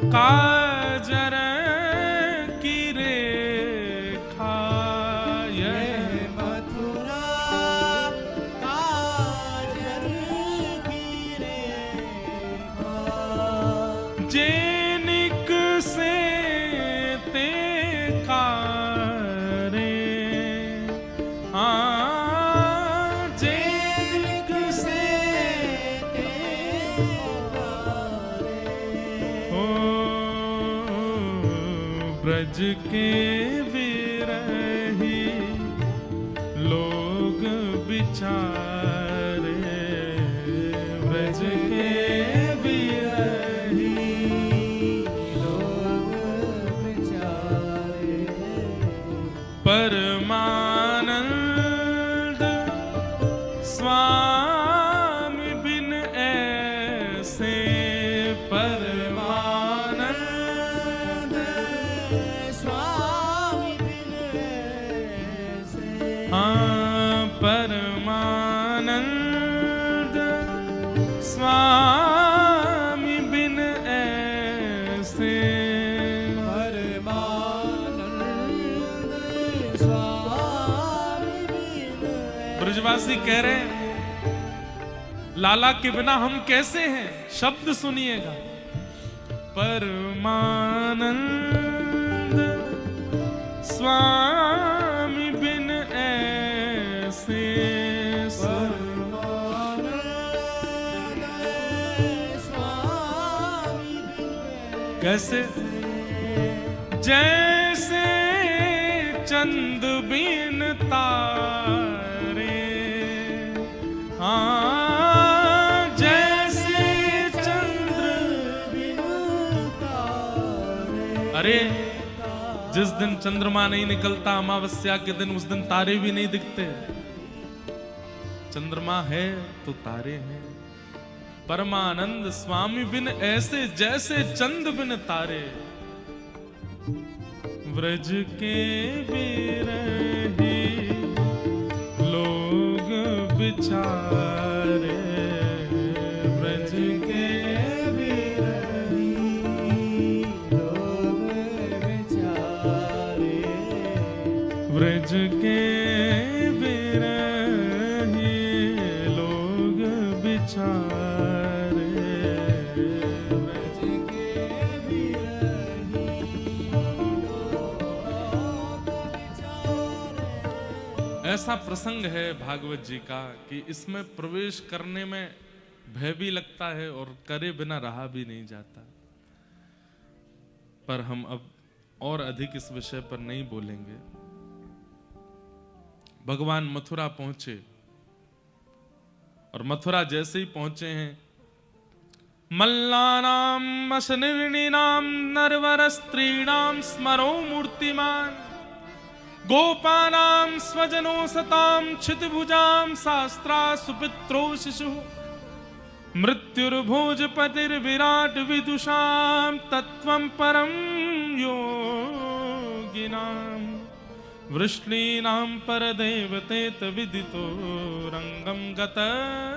Speaker 1: काजर की रेखा, यह मथुरा काजर की रेखा, जेनिक से ते कारे, जेनिक से ते कारे, ब्रज के विरही लोग बिचारे, ब्रज के विरही लोग बिचारे। परमानंद स्वामी बिन ऐसे, परमानंद स्वामी बिन ऐसे, हाँ परमानंद स्वामी बिन ऐसे, परमानंद स्वामी बिन। ब्रजवासी कह रहे हैं लाला के बिना हम कैसे हैं, शब्द सुनिएगा। परमानंद स्वामी बिन ऐसे, परमानंद स्वामी बिन कैसे, जैसे चंद बिन तारे, हाँ अरे जिस दिन चंद्रमा नहीं निकलता अमावस्या के दिन, उस दिन तारे भी नहीं दिखते। चंद्रमा है तो तारे हैं। परमानंद स्वामी बिन ऐसे, जैसे चंद बिन तारे। व्रज के विरही लोग बिचारे, व्रज के ब्रज के विरही लोग बिचारे, ब्रज के विरही लोग बिचारे। ऐसा प्रसंग है भागवत जी का कि इसमें प्रवेश करने में भय भी लगता है और करे बिना रहा भी नहीं जाता। पर हम अब और अधिक इस विषय पर नहीं बोलेंगे। भगवान मथुरा पहुंचे और मथुरा जैसे ही पहुंचे हैं, मल्लानाम वशनिर्णिनाम नरवर स्त्रीणाम स्मरो मूर्तिमान, गोपानाम स्वजनो सताम क्षितिभुजाम शास्त्रा सुपित्रो शिशु, मृत्युर्भोजपतिर्विराट विदुषाम तत्वं परम योगिनाम, वृष्णीनां परदेवतेत विदितो रंगम गत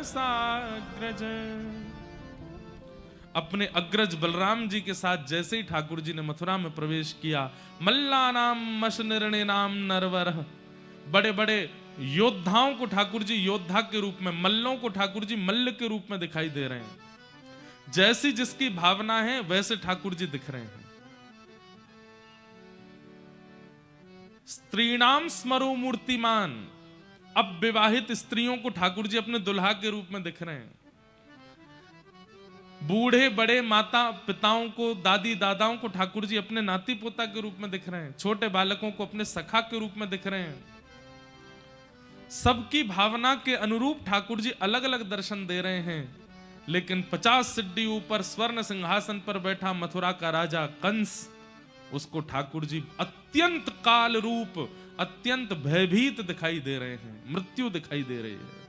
Speaker 1: साग्रज। अपने अग्रज बलराम जी के साथ जैसे ही ठाकुर जी ने मथुरा में प्रवेश किया, मल्लानाम मशनिर्णिनाम नरवर, बड़े बड़े योद्धाओं को ठाकुर जी योद्धा के रूप में, मल्लों को ठाकुर जी मल्ल के रूप में दिखाई दे रहे हैं। जैसी जिसकी भावना है वैसे ठाकुर जी दिख रहे हैं। स्त्रीणाम स्मरो मूर्तिमान, अब विवाहित स्त्रियों को ठाकुर जी अपने दुल्हा के रूप में दिख रहे हैं। बूढ़े बड़े माता पिताओं को, दादी दादाओं को ठाकुर जी अपने नाती पोता के रूप में दिख रहे हैं। छोटे बालकों को अपने सखा के रूप में दिख रहे हैं। सबकी भावना के अनुरूप ठाकुर जी अलग अलग दर्शन दे रहे हैं। लेकिन 50 सिड्डी ऊपर स्वर्ण सिंहासन पर बैठा मथुरा का राजा कंस, उसको ठाकुर जी अत्यंत काल रूप, अत्यंत भयभीत दिखाई दे रहे हैं। मृत्यु दिखाई दे रही है।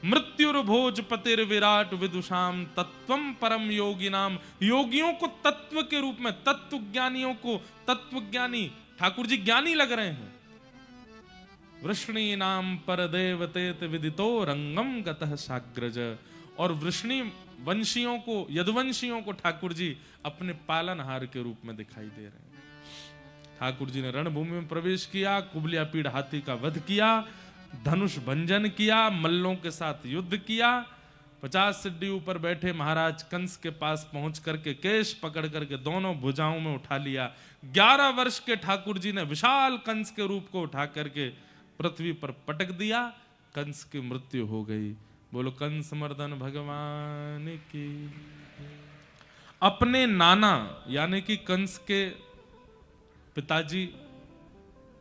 Speaker 1: मृत्युर्भोजपतिर विराट विदुषाम तत्वम परम योगिनाम, योगियों को तत्व के रूप में, तत्व ज्ञानियों को तत्वज्ञानी ठाकुर जी ज्ञानी लग रहे हैं। वृष्णी नाम पर देवतेत विदितो रंगम गतः साग्रज, और वृष्णी वंशियों को, यदुवंशियों को ठाकुर जी अपने पालनहार के रूप में दिखाई दे रहे हैं। ठाकुर जी ने रणभूमि में प्रवेश किया, कुबलिया पीड़ हाथी का वध किया, धनुष भंजन किया, मल्लों के साथ युद्ध किया। 50 सिड्डी ऊपर बैठे महाराज कंस के पास पहुंच करके केश पकड़ करके दोनों भुजाओं में उठा लिया। 11 वर्ष के ठाकुर जी ने विशाल कंस के रूप को उठा करके पृथ्वी पर पटक दिया। कंस की मृत्यु हो गई। बोलो कंस मर्दन भगवान की। अपने नाना यानी कि कंस के पिताजी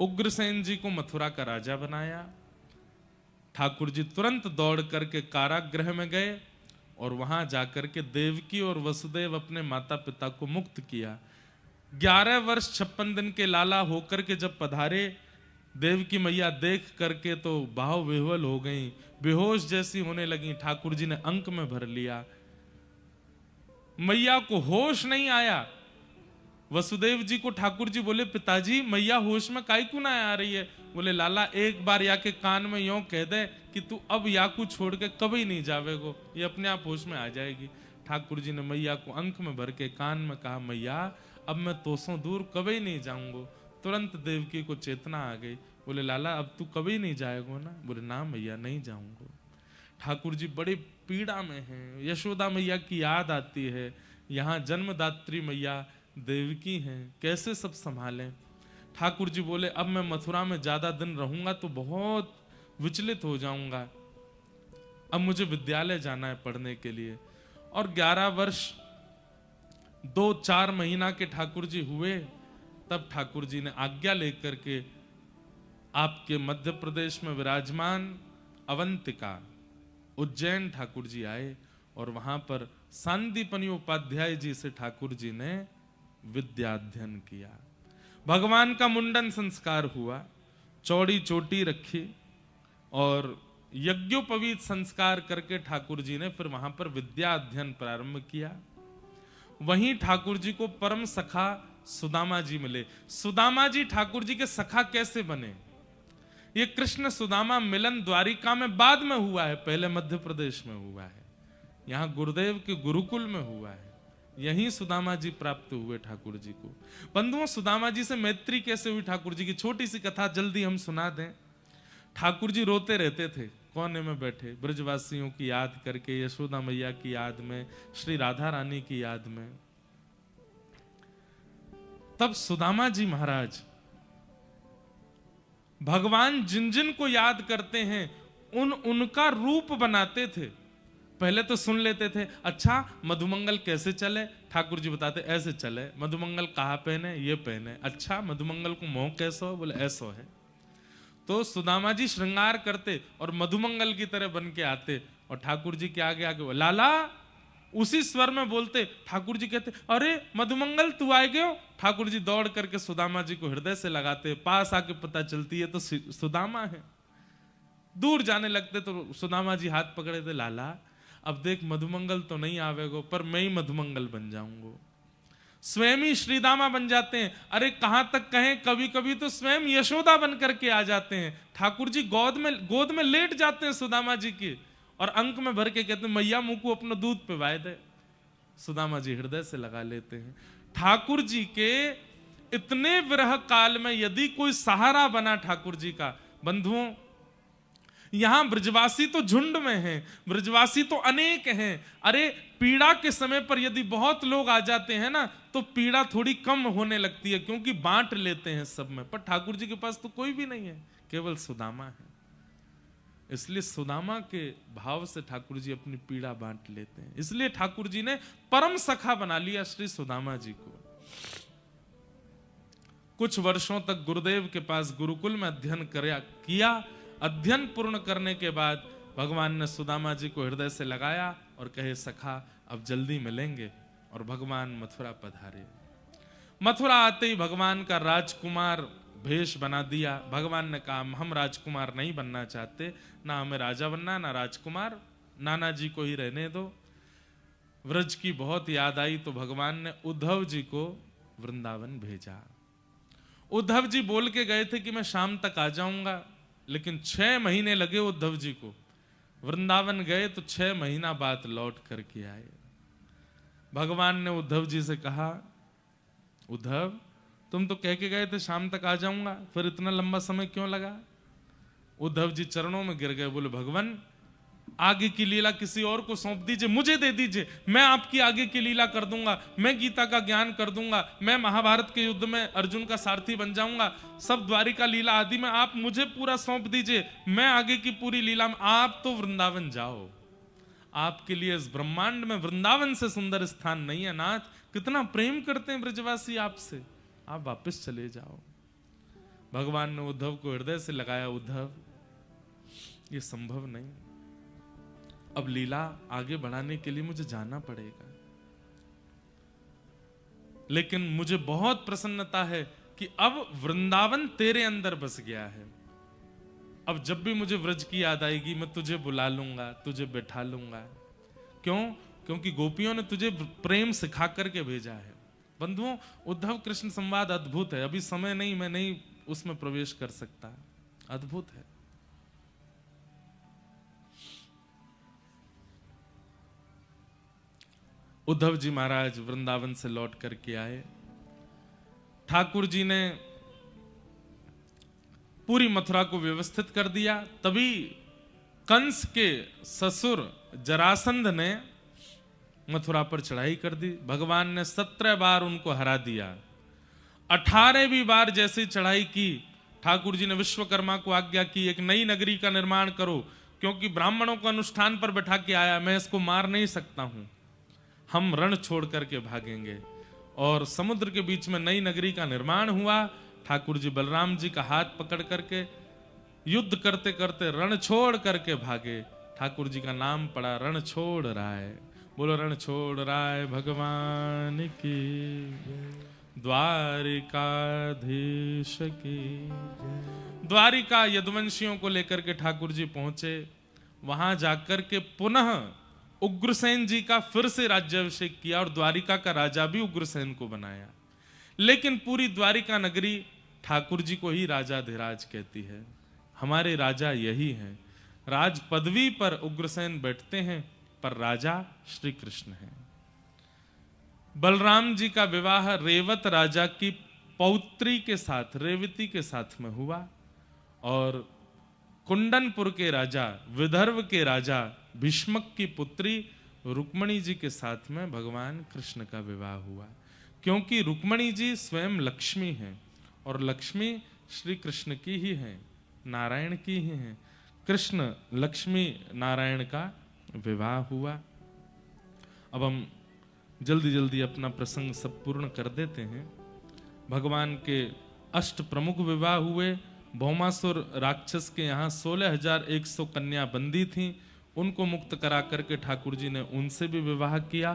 Speaker 1: उग्रसेन जी को मथुरा का राजा बनाया। ठाकुर जी तुरंत दौड़ करके कारागृह में गए और वहां जाकर के देवकी और वसुदेव अपने माता पिता को मुक्त किया। 11 वर्ष 56 दिन के लाला होकर के जब पधारे, देवकी मैया देख करके तो बाव विह्वल हो गई, बेहोश जैसी होने लगी। ठाकुर जी ने अंक में भर लिया, मैया को होश नहीं आया। वसुदेव जी को ठाकुर जी बोले, पिताजी मैया होश में काहे क्यों ना आ रही है? बोले, लाला एक बार या के कान में यूं कह दे कि तू अब याकू छोड़ के कभी नहीं जावेगो, ये अपने आप होश में आ जाएगी। ठाकुर जी ने मैया को अंक में भर के कान में कहा, मैया अब मैं तोसों दूर कभी नहीं जाऊंगो। तुरंत देवकी को चेतना आ गई। बोले, लाला अब तू कभी नहीं जाएगो ना? बोले, ना मैया नहीं जाऊंगो। ठाकुर जी बड़े पीड़ा में हैं, यशोदा मैया की याद आती है, यहाँ जन्मदात्री मैया देवकी हैं, कैसे सब संभालें? ठाकुर जी बोले, अब मैं मथुरा में ज्यादा दिन रहूंगा तो बहुत विचलित हो जाऊंगा, अब मुझे विद्यालय जाना है पढ़ने के लिए। और 11 वर्ष 2-4 महीना के ठाकुर जी हुए, तब ठाकुर जी ने आज्ञा लेकर के आपके मध्य प्रदेश में विराजमान अवंतिका उज्जैन ठाकुर जी आए और वहां पर सांदीपनि उपाध्याय जी से ठाकुर जी ने विद्याध्ययन किया। भगवान का मुंडन संस्कार हुआ, चौड़ी चोटी रखी और यज्ञोपवीत संस्कार करके ठाकुर जी ने फिर वहां पर विद्या अध्ययन प्रारंभ किया। वहीं ठाकुर जी को परम सखा सुदामा जी मिले। सुदामा जी ठाकुर जी के सखा कैसे बने? ये कृष्ण सुदामा मिलन द्वारिका में बाद में हुआ है, पहले मध्य प्रदेश में हुआ है, यहां गुरुदेव के गुरुकुल में हुआ है, यहीं सुदामा जी प्राप्त हुए ठाकुर जी को। बंधुओं, सुदामा जी से मैत्री कैसे हुई ठाकुर जी की छोटी सी कथा जल्दी हम सुना दें। ठाकुर जी रोते रहते थे कोने में बैठे, ब्रजवासियों की याद करके, यशोदा मैया की याद में, श्री राधा रानी की याद में। तब सुदामा जी महाराज भगवान जिन जिन को याद करते हैं उनका रूप बनाते थे। पहले तो सुन लेते थे, अच्छा मधुमंगल कैसे चले? ठाकुर जी बताते ऐसे चले। मधुमंगल कहाँ पहने? ये पहने। अच्छा मधुमंगल को मोह कैसो है? बोले ऐसो है। तो सुदामा जी श्रृंगार करते और मधुमंगल की तरह बन के आते और ठाकुर जी के आगे आगे लाला उसी स्वर में बोलते। ठाकुर जी कहते, अरे मधुमंगल तू आए गए हो? ठाकुर जी दौड़ करके सुदामा जी को हृदय से लगाते, पास आके पता चलती है तो सुदामा है। दूर जाने लगते तो सुदामा जी हाथ पकड़े थे, लाला अब देख मधुमंगल तो नहीं आवेगो पर मैं ही मधुमंगल बन जाऊंगो। स्वयं ही श्रीदामा बन जाते हैं। अरे कहां तक कहें, कभी कभी तो स्वयं यशोदा बन करके आ जाते हैं। ठाकुर जी गोद में लेट जाते हैं सुदामा जी की और अंक में भर के कहते हैं, मैया मुंह को अपना दूध पिवाए दे। सुदामा जी हृदय से लगा लेते हैं। ठाकुर जी के इतने विरह काल में यदि कोई सहारा बना ठाकुर जी का, बंधुओं यहां ब्रजवासी तो झुंड में हैं, ब्रजवासी तो अनेक हैं। अरे पीड़ा के समय पर यदि बहुत लोग आ जाते हैं ना तो पीड़ा थोड़ी कम होने लगती है, क्योंकि बांट लेते हैं सब में। पर ठाकुर जी के पास तो कोई भी नहीं है, केवल सुदामा है। इसलिए सुदामा के भाव से ठाकुर जी अपनी पीड़ा बांट लेते हैं। इसलिए ठाकुर जी ने परम सखा बना लिया श्री सुदामा जी को। कुछ वर्षों तक गुरुदेव के पास गुरुकुल में अध्ययन किया। अध्ययन पूर्ण करने के बाद भगवान ने सुदामा जी को हृदय से लगाया और कहे, सखा अब जल्दी मिलेंगे। और भगवान मथुरा पधारे। मथुरा आते ही भगवान का राजकुमार भेष बना दिया। भगवान ने कहा, हम राजकुमार नहीं बनना चाहते, ना हमें राजा बनना ना राजकुमार, नाना जी को ही रहने दो। व्रज की बहुत याद आई तो भगवान ने उद्धव जी को वृंदावन भेजा। उद्धव जी बोल के गए थे कि मैं शाम तक आ जाऊंगा, लेकिन 6 महीने लगे उद्धव जी को। वृंदावन गए तो 6 महीना बाद लौट करके आए। भगवान ने उद्धव जी से कहा, उद्धव तुम तो कह के गए थे शाम तक आ जाऊंगा, फिर इतना लंबा समय क्यों लगा? उद्धव जी चरणों में गिर गए, बोले भगवान आगे की लीला किसी और को सौंप दीजिए, मुझे दे दीजिए, मैं आपकी आगे की लीला कर दूंगा, मैं गीता का ज्ञान कर दूंगा, मैं महाभारत के युद्ध में अर्जुन का सारथी बन जाऊंगा, सब द्वारिका लीला आदि में आप मुझे पूरा सौंप दीजिए, मैं आगे की पूरी लीला में, आप तो वृंदावन जाओ, आपके लिए इस ब्रह्मांड में वृंदावन से सुंदर स्थान नहीं है। नाथ कितना प्रेम करते हैं ब्रजवासी आपसे, आप वापस चले जाओ। भगवान ने उद्धव को हृदय से लगाया, उद्धव ये संभव नहीं, अब लीला आगे बढ़ाने के लिए मुझे जाना पड़ेगा। लेकिन मुझे बहुत प्रसन्नता है कि अब वृंदावन तेरे अंदर बस गया है। अब जब भी मुझे व्रज की याद आएगी मैं तुझे बुला लूंगा, तुझे बैठा लूंगा। क्यों? क्योंकि गोपियों ने तुझे प्रेम सिखा करके भेजा है। बंधुओं, उद्धव कृष्ण संवाद अद्भुत है। अभी समय नहीं, मैं नहीं उसमें प्रवेश कर सकता। अद्भुत है। उद्धव जी महाराज वृंदावन से लौट करके आए। ठाकुर जी ने पूरी मथुरा को व्यवस्थित कर दिया। तभी कंस के ससुर जरासंध ने मथुरा पर चढ़ाई कर दी। भगवान ने 17 बार उनको हरा दिया। 18वीं बार जैसे चढ़ाई की, ठाकुर जी ने विश्वकर्मा को आज्ञा की एक नई नगरी का निर्माण करो, क्योंकि ब्राह्मणों को अनुष्ठान पर बैठा के आया, मैं इसको मार नहीं सकता हूं, हम रण छोड़ करके भागेंगे। और समुद्र के बीच में नई नगरी का निर्माण हुआ। ठाकुर जी बलराम जी का हाथ पकड़ करके युद्ध करते करते रण छोड़ करके भागे। ठाकुर जी का नाम पड़ा रण छोड़ राय। बोलो रण छोड़ राय भगवान की, द्वारिकाधीश की। द्वारिका यदुवंशियों को लेकर के ठाकुर जी पहुंचे। वहां जाकर के पुनः उग्रसेन जी का फिर से राज्याभिषेक किया और द्वारिका का राजा भी उग्रसेन को बनाया। लेकिन पूरी द्वारिका नगरी ठाकुर जी को ही राजाधिराज कहती है। हमारे राजा यही हैं। राज पदवी पर उग्रसेन बैठते हैं, पर राजा श्री कृष्ण हैं। बलराम जी का विवाह रेवत राजा की पौत्री के साथ, रेवती के साथ में हुआ। और कुंडनपुर के राजा, विदर्भ के राजा भीष्मक की पुत्री रुक्मणी जी के साथ में भगवान कृष्ण का विवाह हुआ। क्योंकि रुक्मणी जी स्वयं लक्ष्मी हैं और लक्ष्मी श्री कृष्ण की ही है, नारायण की ही है। कृष्ण लक्ष्मी नारायण का विवाह हुआ। अब हम जल्दी जल्दी अपना प्रसंग सब पूर्ण कर देते हैं। भगवान के 8 प्रमुख विवाह हुए। भौमासुर राक्षस के यहाँ 16,100 कन्या बंदी थीं, उनको मुक्त करा करके ठाकुर जी ने उनसे भी विवाह किया।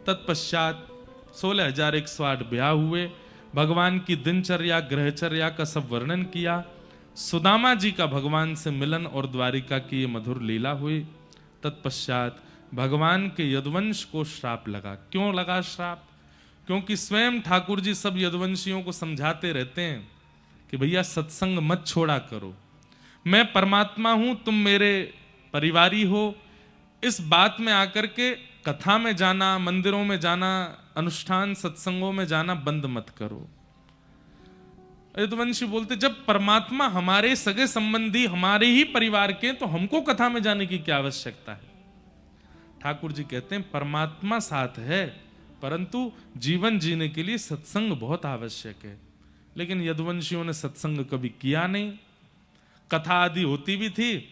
Speaker 1: तत्पश्चात 16,108 ब्याह हुए। भगवान की दिनचर्या, ग्रहचर्या का सब वर्णन किया। सुदामा जी का भगवान से मिलन और द्वारिका की ये मधुर लीला हुई। तत्पश्चात भगवान के यदुवंश को श्राप लगा। क्यों लगा श्राप? क्योंकि स्वयं ठाकुर जी सब यदुवंशियों को समझाते रहते हैं कि भैया सत्संग मत छोड़ा करो, मैं परमात्मा हूं, तुम मेरे परिवारी हो। इस बात में आकर के कथा में जाना, मंदिरों में जाना, अनुष्ठान सत्संगों में जाना बंद मत करो। यदुवंशी बोलते जब परमात्मा हमारे सगे संबंधी हमारे ही परिवार के, तो हमको कथा में जाने की क्या आवश्यकता है। ठाकुर जी कहते हैं परमात्मा साथ है, परंतु जीवन जीने के लिए सत्संग बहुत आवश्यक है। लेकिन यदुवंशियों ने सत्संग कभी किया नहीं। कथा आदि होती भी थी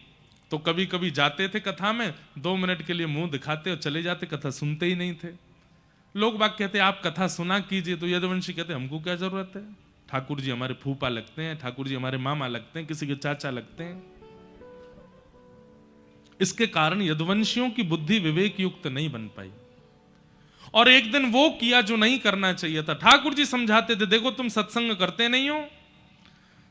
Speaker 1: तो कभी कभी जाते थे कथा में, 2 मिनट के लिए मुंह दिखाते और चले जाते, कथा सुनते ही नहीं थे। लोग बाग कहते आप कथा सुना कीजिए, तो यदुवंशी कहते हमको क्या जरूरत है, ठाकुर जी हमारे फूफा लगते हैं, ठाकुर जी हमारे मामा लगते हैं, किसी के चाचा लगते हैं। इसके कारण यदुवंशियों की बुद्धि विवेक युक्त नहीं बन पाई और एक दिन वो किया जो नहीं करना चाहिए था। ठाकुर जी समझाते थे देखो तुम सत्संग करते नहीं हो,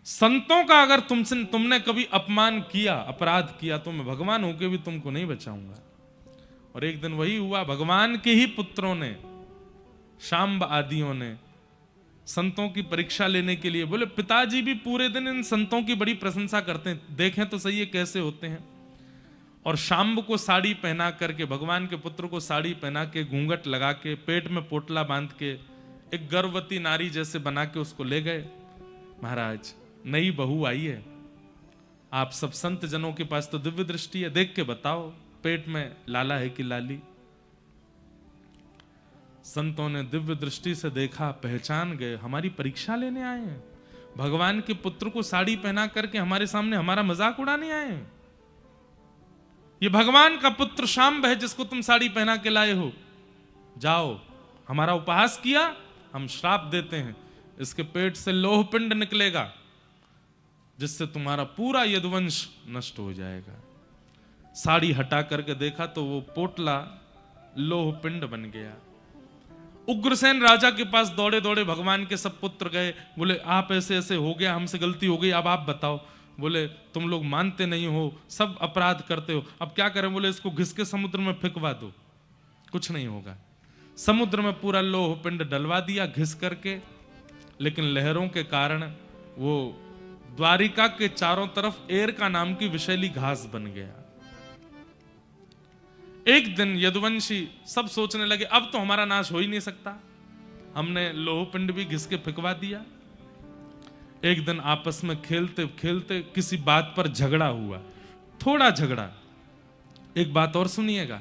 Speaker 1: संतों का अगर तुमने कभी अपमान किया, अपराध किया, तो मैं भगवान होके भी तुमको नहीं बचाऊंगा। और एक दिन वही हुआ, भगवान के ही पुत्रों ने, शांब आदियों ने संतों की परीक्षा लेने के लिए बोले। पिताजी भी पूरे दिन इन संतों की बड़ी प्रशंसा करते हैं, देखें तो सही है कैसे होते हैं। और शांब को साड़ी पहना करके, भगवान के पुत्र को साड़ी पहना के, घूंघट लगा के, पेट में पोटला बांध के, एक गर्भवती नारी जैसे बना के उसको ले गए। महाराज नई बहू आई है, आप सब संत जनों के पास तो दिव्य दृष्टि है, देख के बताओ पेट में लाला है कि लाली। संतों ने दिव्य दृष्टि से देखा, पहचान गए, हमारी परीक्षा लेने आए हैं, भगवान के पुत्र को साड़ी पहना करके हमारे सामने हमारा मजाक उड़ाने आए हैं। ये भगवान का पुत्र शांब है जिसको तुम साड़ी पहना के लाए हो, जाओ, हमारा उपहास किया, हम श्राप देते हैं। इसके पेट से लोह पिंड निकलेगा जिससे तुम्हारा पूरा यदुवंश नष्ट हो जाएगा। साड़ी हटा करके देखा तो वो पोटला लोह पिंड बन गया। उग्रसेन राजा के पास दौड़े दौड़े भगवान के सब पुत्र गए, बोले आप ऐसे ऐसे हो गया, हमसे गलती हो गई, अब आप बताओ। बोले तुम लोग मानते नहीं हो, सब अपराध करते हो, अब क्या करें? बोले इसको घिस के समुद्र में फेंकवा दो, कुछ नहीं होगा। समुद्र में पूरा लोह पिंड डलवा दिया घिस करके, लेकिन लहरों के कारण वो द्वारिका के चारों तरफ एरका नाम की विषैली घास बन गया। एक दिन यदुवंशी सब सोचने लगे अब तो हमारा नाश हो ही नहीं सकता, हमने लोह पिंड भी घिस के फेंकवा दिया। एक दिन आपस में खेलते खेलते किसी बात पर झगड़ा हुआ, थोड़ा झगड़ा। एक बात और सुनिएगा,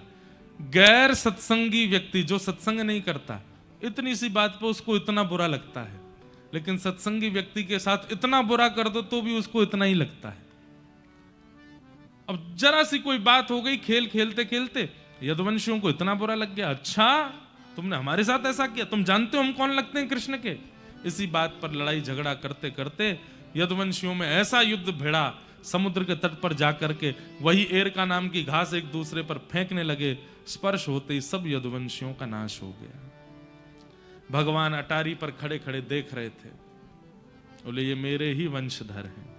Speaker 1: गैर सत्संगी व्यक्ति जो सत्संग नहीं करता, इतनी सी बात पे उसको इतना बुरा लगता है, लेकिन सत्संगी व्यक्ति के साथ इतना बुरा कर दो तो भी उसको इतना ही लगता है। अब जरा सी कोई बात हो गई, खेल खेलते खेलते यदुवंशियों को इतना बुरा लग गया, अच्छा तुमने हमारे साथ ऐसा किया, तुम जानते हो हम कौन लगते हैं कृष्ण के। इसी बात पर लड़ाई झगड़ा करते करते यदुवंशियों में ऐसा युद्ध भिड़ा, समुद्र के तट पर जाकर के वही एरका नाम की घास एक दूसरे पर फेंकने लगे, स्पर्श होते ही सब यदुवंशियों का नाश हो गया। भगवान अटारी पर खड़े खड़े देख रहे थे, बोले ये मेरे ही वंशधर हैं,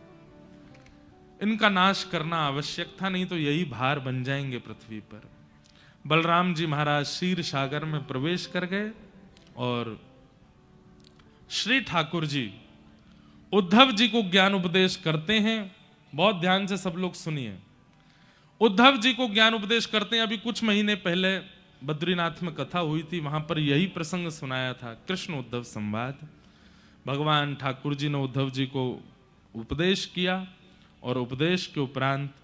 Speaker 1: इनका नाश करना आवश्यक था, नहीं तो यही भार बन जाएंगे पृथ्वी पर। बलराम जी महाराज क्षीर सागर में प्रवेश कर गए और श्री ठाकुर जी उद्धव जी को ज्ञान उपदेश करते हैं। बहुत ध्यान से सब लोग सुनिए। उद्धव जी को ज्ञान उपदेश करते हैं। अभी कुछ महीने पहले बद्रीनाथ में कथा हुई थी, वहां पर यही प्रसंग सुनाया था, कृष्ण उद्धव संवाद। भगवान ठाकुर जी ने उद्धव जी को उपदेश किया और उपदेश के उपरांत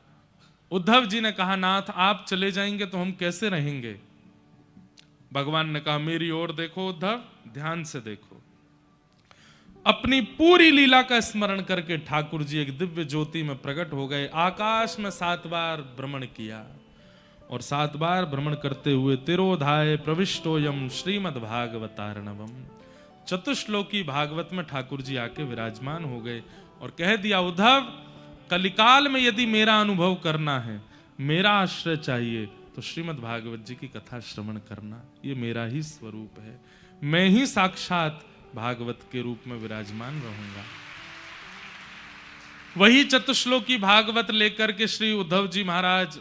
Speaker 1: उद्धव जी ने कहा नाथ आप चले जाएंगे तो हम कैसे रहेंगे। भगवान ने कहा मेरी ओर देखो उद्धव, ध्यान से देखो। अपनी पूरी लीला का स्मरण करके ठाकुर जी एक दिव्य ज्योति में प्रकट हो गए, आकाश में 7 बार भ्रमण किया और 7 बार भ्रमण करते हुए तिरोधाय प्रविष्टोयम श्रीमद् भागवतार्णवम, चतुश्लोकी भागवत में ठाकुर जी आके विराजमान हो गए और कह दिया उद्धव कलिकाल में यदि मेरा अनुभव करना है, मेरा आश्रय चाहिए, तो श्रीमद् भागवत जी की कथा श्रवण करना, ये मेरा ही स्वरूप है, मैं ही साक्षात भागवत के रूप में विराजमान रहूंगा। वही चतुश्लोकी भागवत लेकर के श्री उद्धव जी महाराज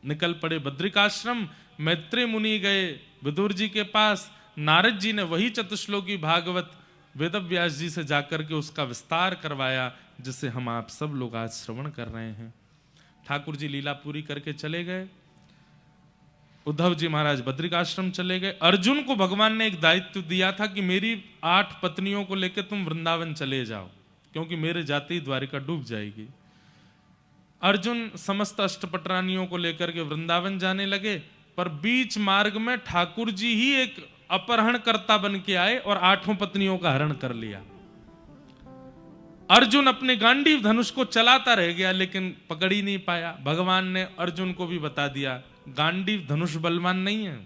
Speaker 1: निकल पड़े बद्रिकाश्रम। मैत्रेय मुनि गए विदुर जी के पास, नारद जी ने वही चतुश्लोकी भागवत वेदव्यास जी से जाकर के उसका विस्तार करवाया, जिसे हम आप सब लोग आज श्रवण कर रहे हैं। ठाकुर जी लीला पूरी करके चले गए, उद्धव जी महाराज बद्रिकाश्रम चले गए। अर्जुन को भगवान ने एक दायित्व दिया था कि मेरी 8 पत्नियों को लेकर तुम वृंदावन चले जाओ, क्योंकि मेरे जाते ही द्वारिका डूब जाएगी। अर्जुन समस्त अष्टपटरानियों को लेकर के वृंदावन जाने लगे, पर बीच मार्ग में ठाकुर जी ही एक अपहरणकर्ता बन के आए और 8 पत्नियों का हरण कर लिया। अर्जुन अपने गांडीव धनुष को चलाता रह गया, लेकिन पकड़ ही नहीं पाया। भगवान ने अर्जुन को भी बता दिया गांडीव धनुष बलवान नहीं है,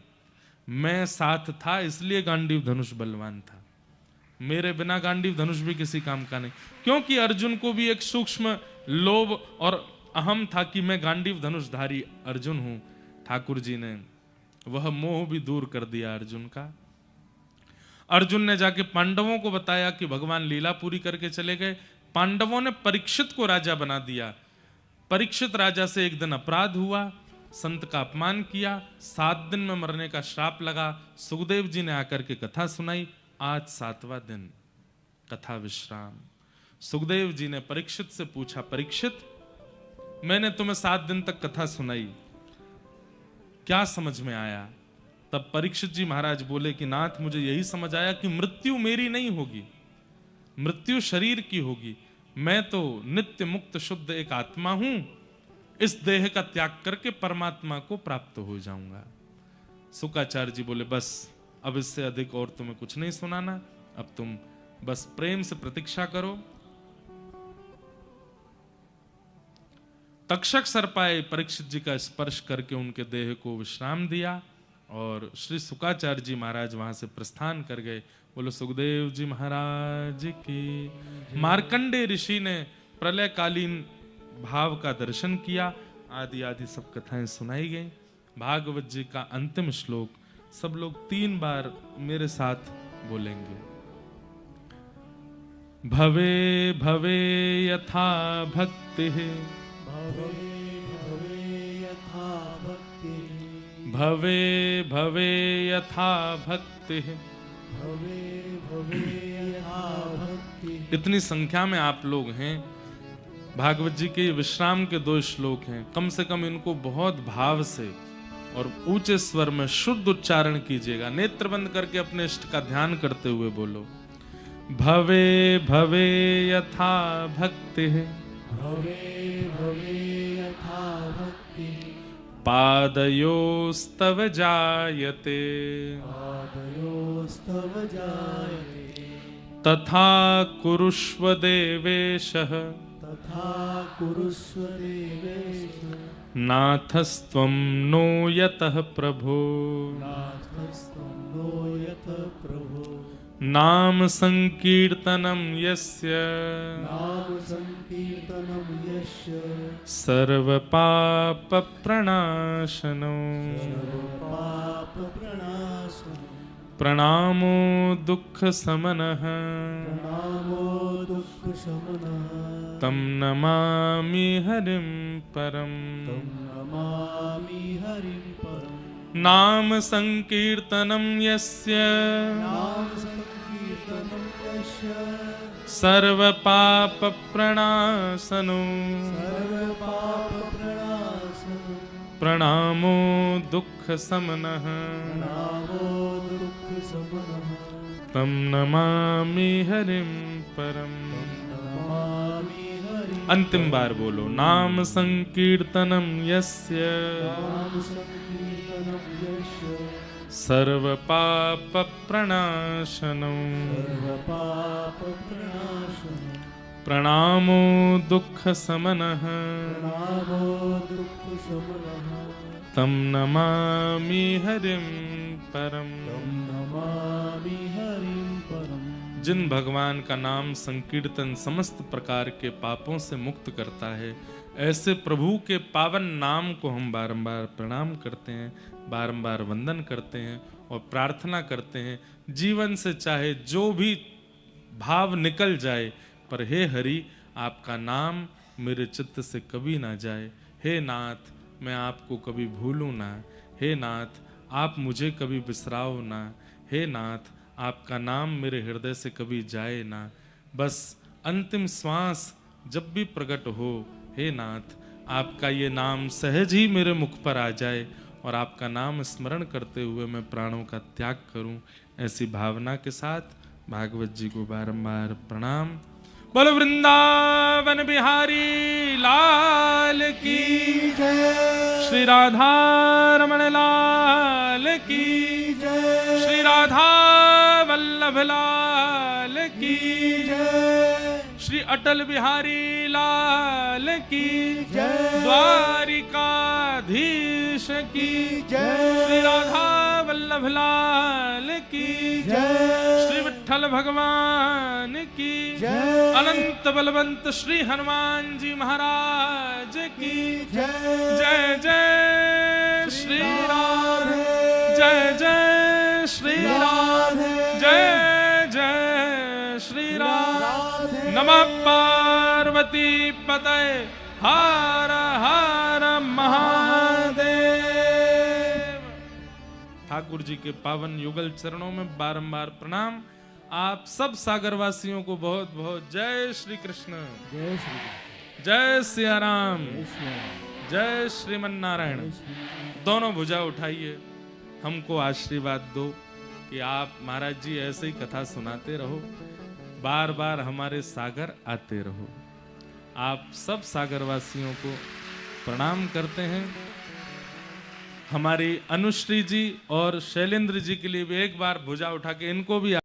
Speaker 1: मैं साथ था इसलिए गांडीव धनुष बलवान था, मेरे बिना गांडीव धनुष भी किसी काम का नहीं। क्योंकि अर्जुन को भी एक सूक्ष्म लोभ और अहम था कि मैं गांडीव धनुषधारी अर्जुन हूं। ठाकुर जी ने वह मोह भी दूर कर दिया अर्जुन का। अर्जुन ने जाके पांडवों को बताया कि भगवान लीला पूरी करके चले गए। पांडवों ने परीक्षित को राजा बना दिया। परीक्षित राजा से एक दिन अपराध हुआ, संत का अपमान किया, 7 दिन में मरने का श्राप लगा। सुखदेव जी ने आकर के कथा सुनाई। आज 7वां दिन, कथा विश्राम। सुखदेव जी ने परीक्षित से पूछा, परीक्षित मैंने तुम्हें 7 दिन तक कथा सुनाई, क्या समझ में आया? तब परीक्षित जी महाराज बोले कि नाथ मुझे यही समझ आया कि मृत्यु मेरी नहीं होगी, मृत्यु शरीर की होगी, मैं तो नित्य मुक्त शुद्ध एक आत्मा हूं, इस देह का त्याग करके परमात्मा को प्राप्त हो जाऊंगा। शुकाचार्य जी बोले बस अब इससे अधिक और तुम्हें कुछ नहीं सुनाना, अब तुम बस प्रेम से प्रतीक्षा करो। तक्षक सर्पाए परीक्षित जी का स्पर्श करके उनके देह को विश्राम दिया। और श्री शुकाचार्य जी महाराज वहां से प्रस्थान कर गए। बोलो सुखदेव जी महाराज की। मार्कंडेय ऋषि ने प्रलयकालीन भाव का दर्शन किया। आदि आदि सब कथाएं सुनाई गई। भागवत जी का अंतिम श्लोक सब लोग 3 बार मेरे साथ बोलेंगे। भवे भवे यथा भक्ति,
Speaker 2: भवे भवे यथा भक्ति,
Speaker 1: भवे भवे यथा भक्ति।
Speaker 2: भवे भवे यथा भक्ति।
Speaker 1: इतनी संख्या में आप लोग हैं। भागवत जी के विश्राम के 2 श्लोक हैं। कम से कम इनको बहुत भाव से और ऊंचे स्वर में शुद्ध उच्चारण कीजिएगा। नेत्र बंद करके अपने इष्ट का ध्यान करते हुए बोलो। भवे भवे यथा भक्ति,
Speaker 2: भवे भवे यथा भक्ति।
Speaker 1: पादयोस्तव जायते,
Speaker 2: पादयोस्तव जायते।
Speaker 1: तथा कुरुष्व देवेशः,
Speaker 2: तथा कुरुष्व देवेश।
Speaker 1: नाथस्त्वं नो यतः प्रभो,
Speaker 2: नाथस्त्वं नो यतः प्रभो।
Speaker 1: नाम संकीर्तनं यस्य,
Speaker 2: नाम संकीर्तनं यस्य।
Speaker 1: सर्वपाप प्रणाशनो,
Speaker 2: सर्वपापप्रणाशनो।
Speaker 1: प्रणामो दुःख समनः,
Speaker 2: प्रणामो दुःखशमनः।
Speaker 1: तं नमामि हरिं परम्।
Speaker 2: तं नमामि हरिं परम्।
Speaker 1: नाम संकीर्तनं यस्य,
Speaker 2: नाम संकीर्तनं यस्य।
Speaker 1: सर्वपाप प्रणाशनो,
Speaker 2: सर्वपापप्रणाशनो।
Speaker 1: प्रणामो दुःख समनः,
Speaker 2: प्रणामो दुःखशमनः।
Speaker 1: तं नमामि हरिं परम्।
Speaker 2: नमामि हरिं।
Speaker 1: अंतिम बार बोलो। नाम संकीर्तनं यस्य,
Speaker 2: नाम संकीर्तनं यस्य।
Speaker 1: सर्वपाप प्रणाशनो,
Speaker 2: सर्वपापप्रणाशनो।
Speaker 1: प्रणामो दुःख समनः,
Speaker 2: प्रणामो दुःखशमनः।
Speaker 1: तं नमामि हरिं परम्।
Speaker 2: तं नमामि हरिं परम्।
Speaker 1: जिन भगवान का नाम संकीर्तन समस्त प्रकार के पापों से मुक्त करता है, ऐसे प्रभु के पावन नाम को हम बारंबार प्रणाम करते हैं, बारंबार वंदन करते हैं और प्रार्थना करते हैं। जीवन से चाहे जो भी भाव निकल जाए, पर हे हरि, आपका नाम मेरे चित्त से कभी ना जाए। हे नाथ, मैं आपको कभी भूलूं ना। हे नाथ, आप मुझे कभी बिसराओ ना। हे नाथ, आपका नाम मेरे हृदय से कभी जाए ना। बस अंतिम श्वास जब भी प्रकट हो, हे नाथ, आपका ये नाम सहज ही मेरे मुख पर आ जाए और आपका नाम स्मरण करते हुए मैं प्राणों का त्याग करूं। ऐसी भावना के साथ भागवत जी को बारंबार प्रणाम। बोलो वृंदावन बिहारी लाल की
Speaker 2: जय।
Speaker 1: श्री राधा रमण लाल की
Speaker 2: जय।
Speaker 1: श्री राधा वल्लभ लाल की
Speaker 2: जय।
Speaker 1: श्री अटल बिहारी लाल की
Speaker 2: जय।
Speaker 1: द्वारिकाधीश की
Speaker 2: जय।
Speaker 1: श्री राधा वल्लभ लाल की
Speaker 2: जय।
Speaker 1: श्री विठ्ठल भगवान की
Speaker 2: जय।
Speaker 1: अनंत बलवंत श्री हनुमान जी महाराज की
Speaker 2: जय।
Speaker 1: जय जय श्री राधे, जय जय श्री राधे, जय जय श्री राधे। नमः पार्वती पतये हर हर महादेव। ठाकुर जी के पावन युगल चरणों में बारंबार प्रणाम। आप सब सागरवासियों को बहुत बहुत जय श्री कृष्ण,
Speaker 2: जय श्री
Speaker 1: जय सिया राम,
Speaker 2: कृष्ण।
Speaker 1: जय श्रीमन नारायण। दोनों भुजा उठाइए, हमको आशीर्वाद दो कि आप महाराज जी ऐसे ही कथा सुनाते रहो, बार बार हमारे सागर आते रहो। आप सब सागरवासियों को प्रणाम करते हैं। हमारी अनुश्री जी और शैलेंद्र जी के लिए भी एक बार भुजा उठा के इनको भी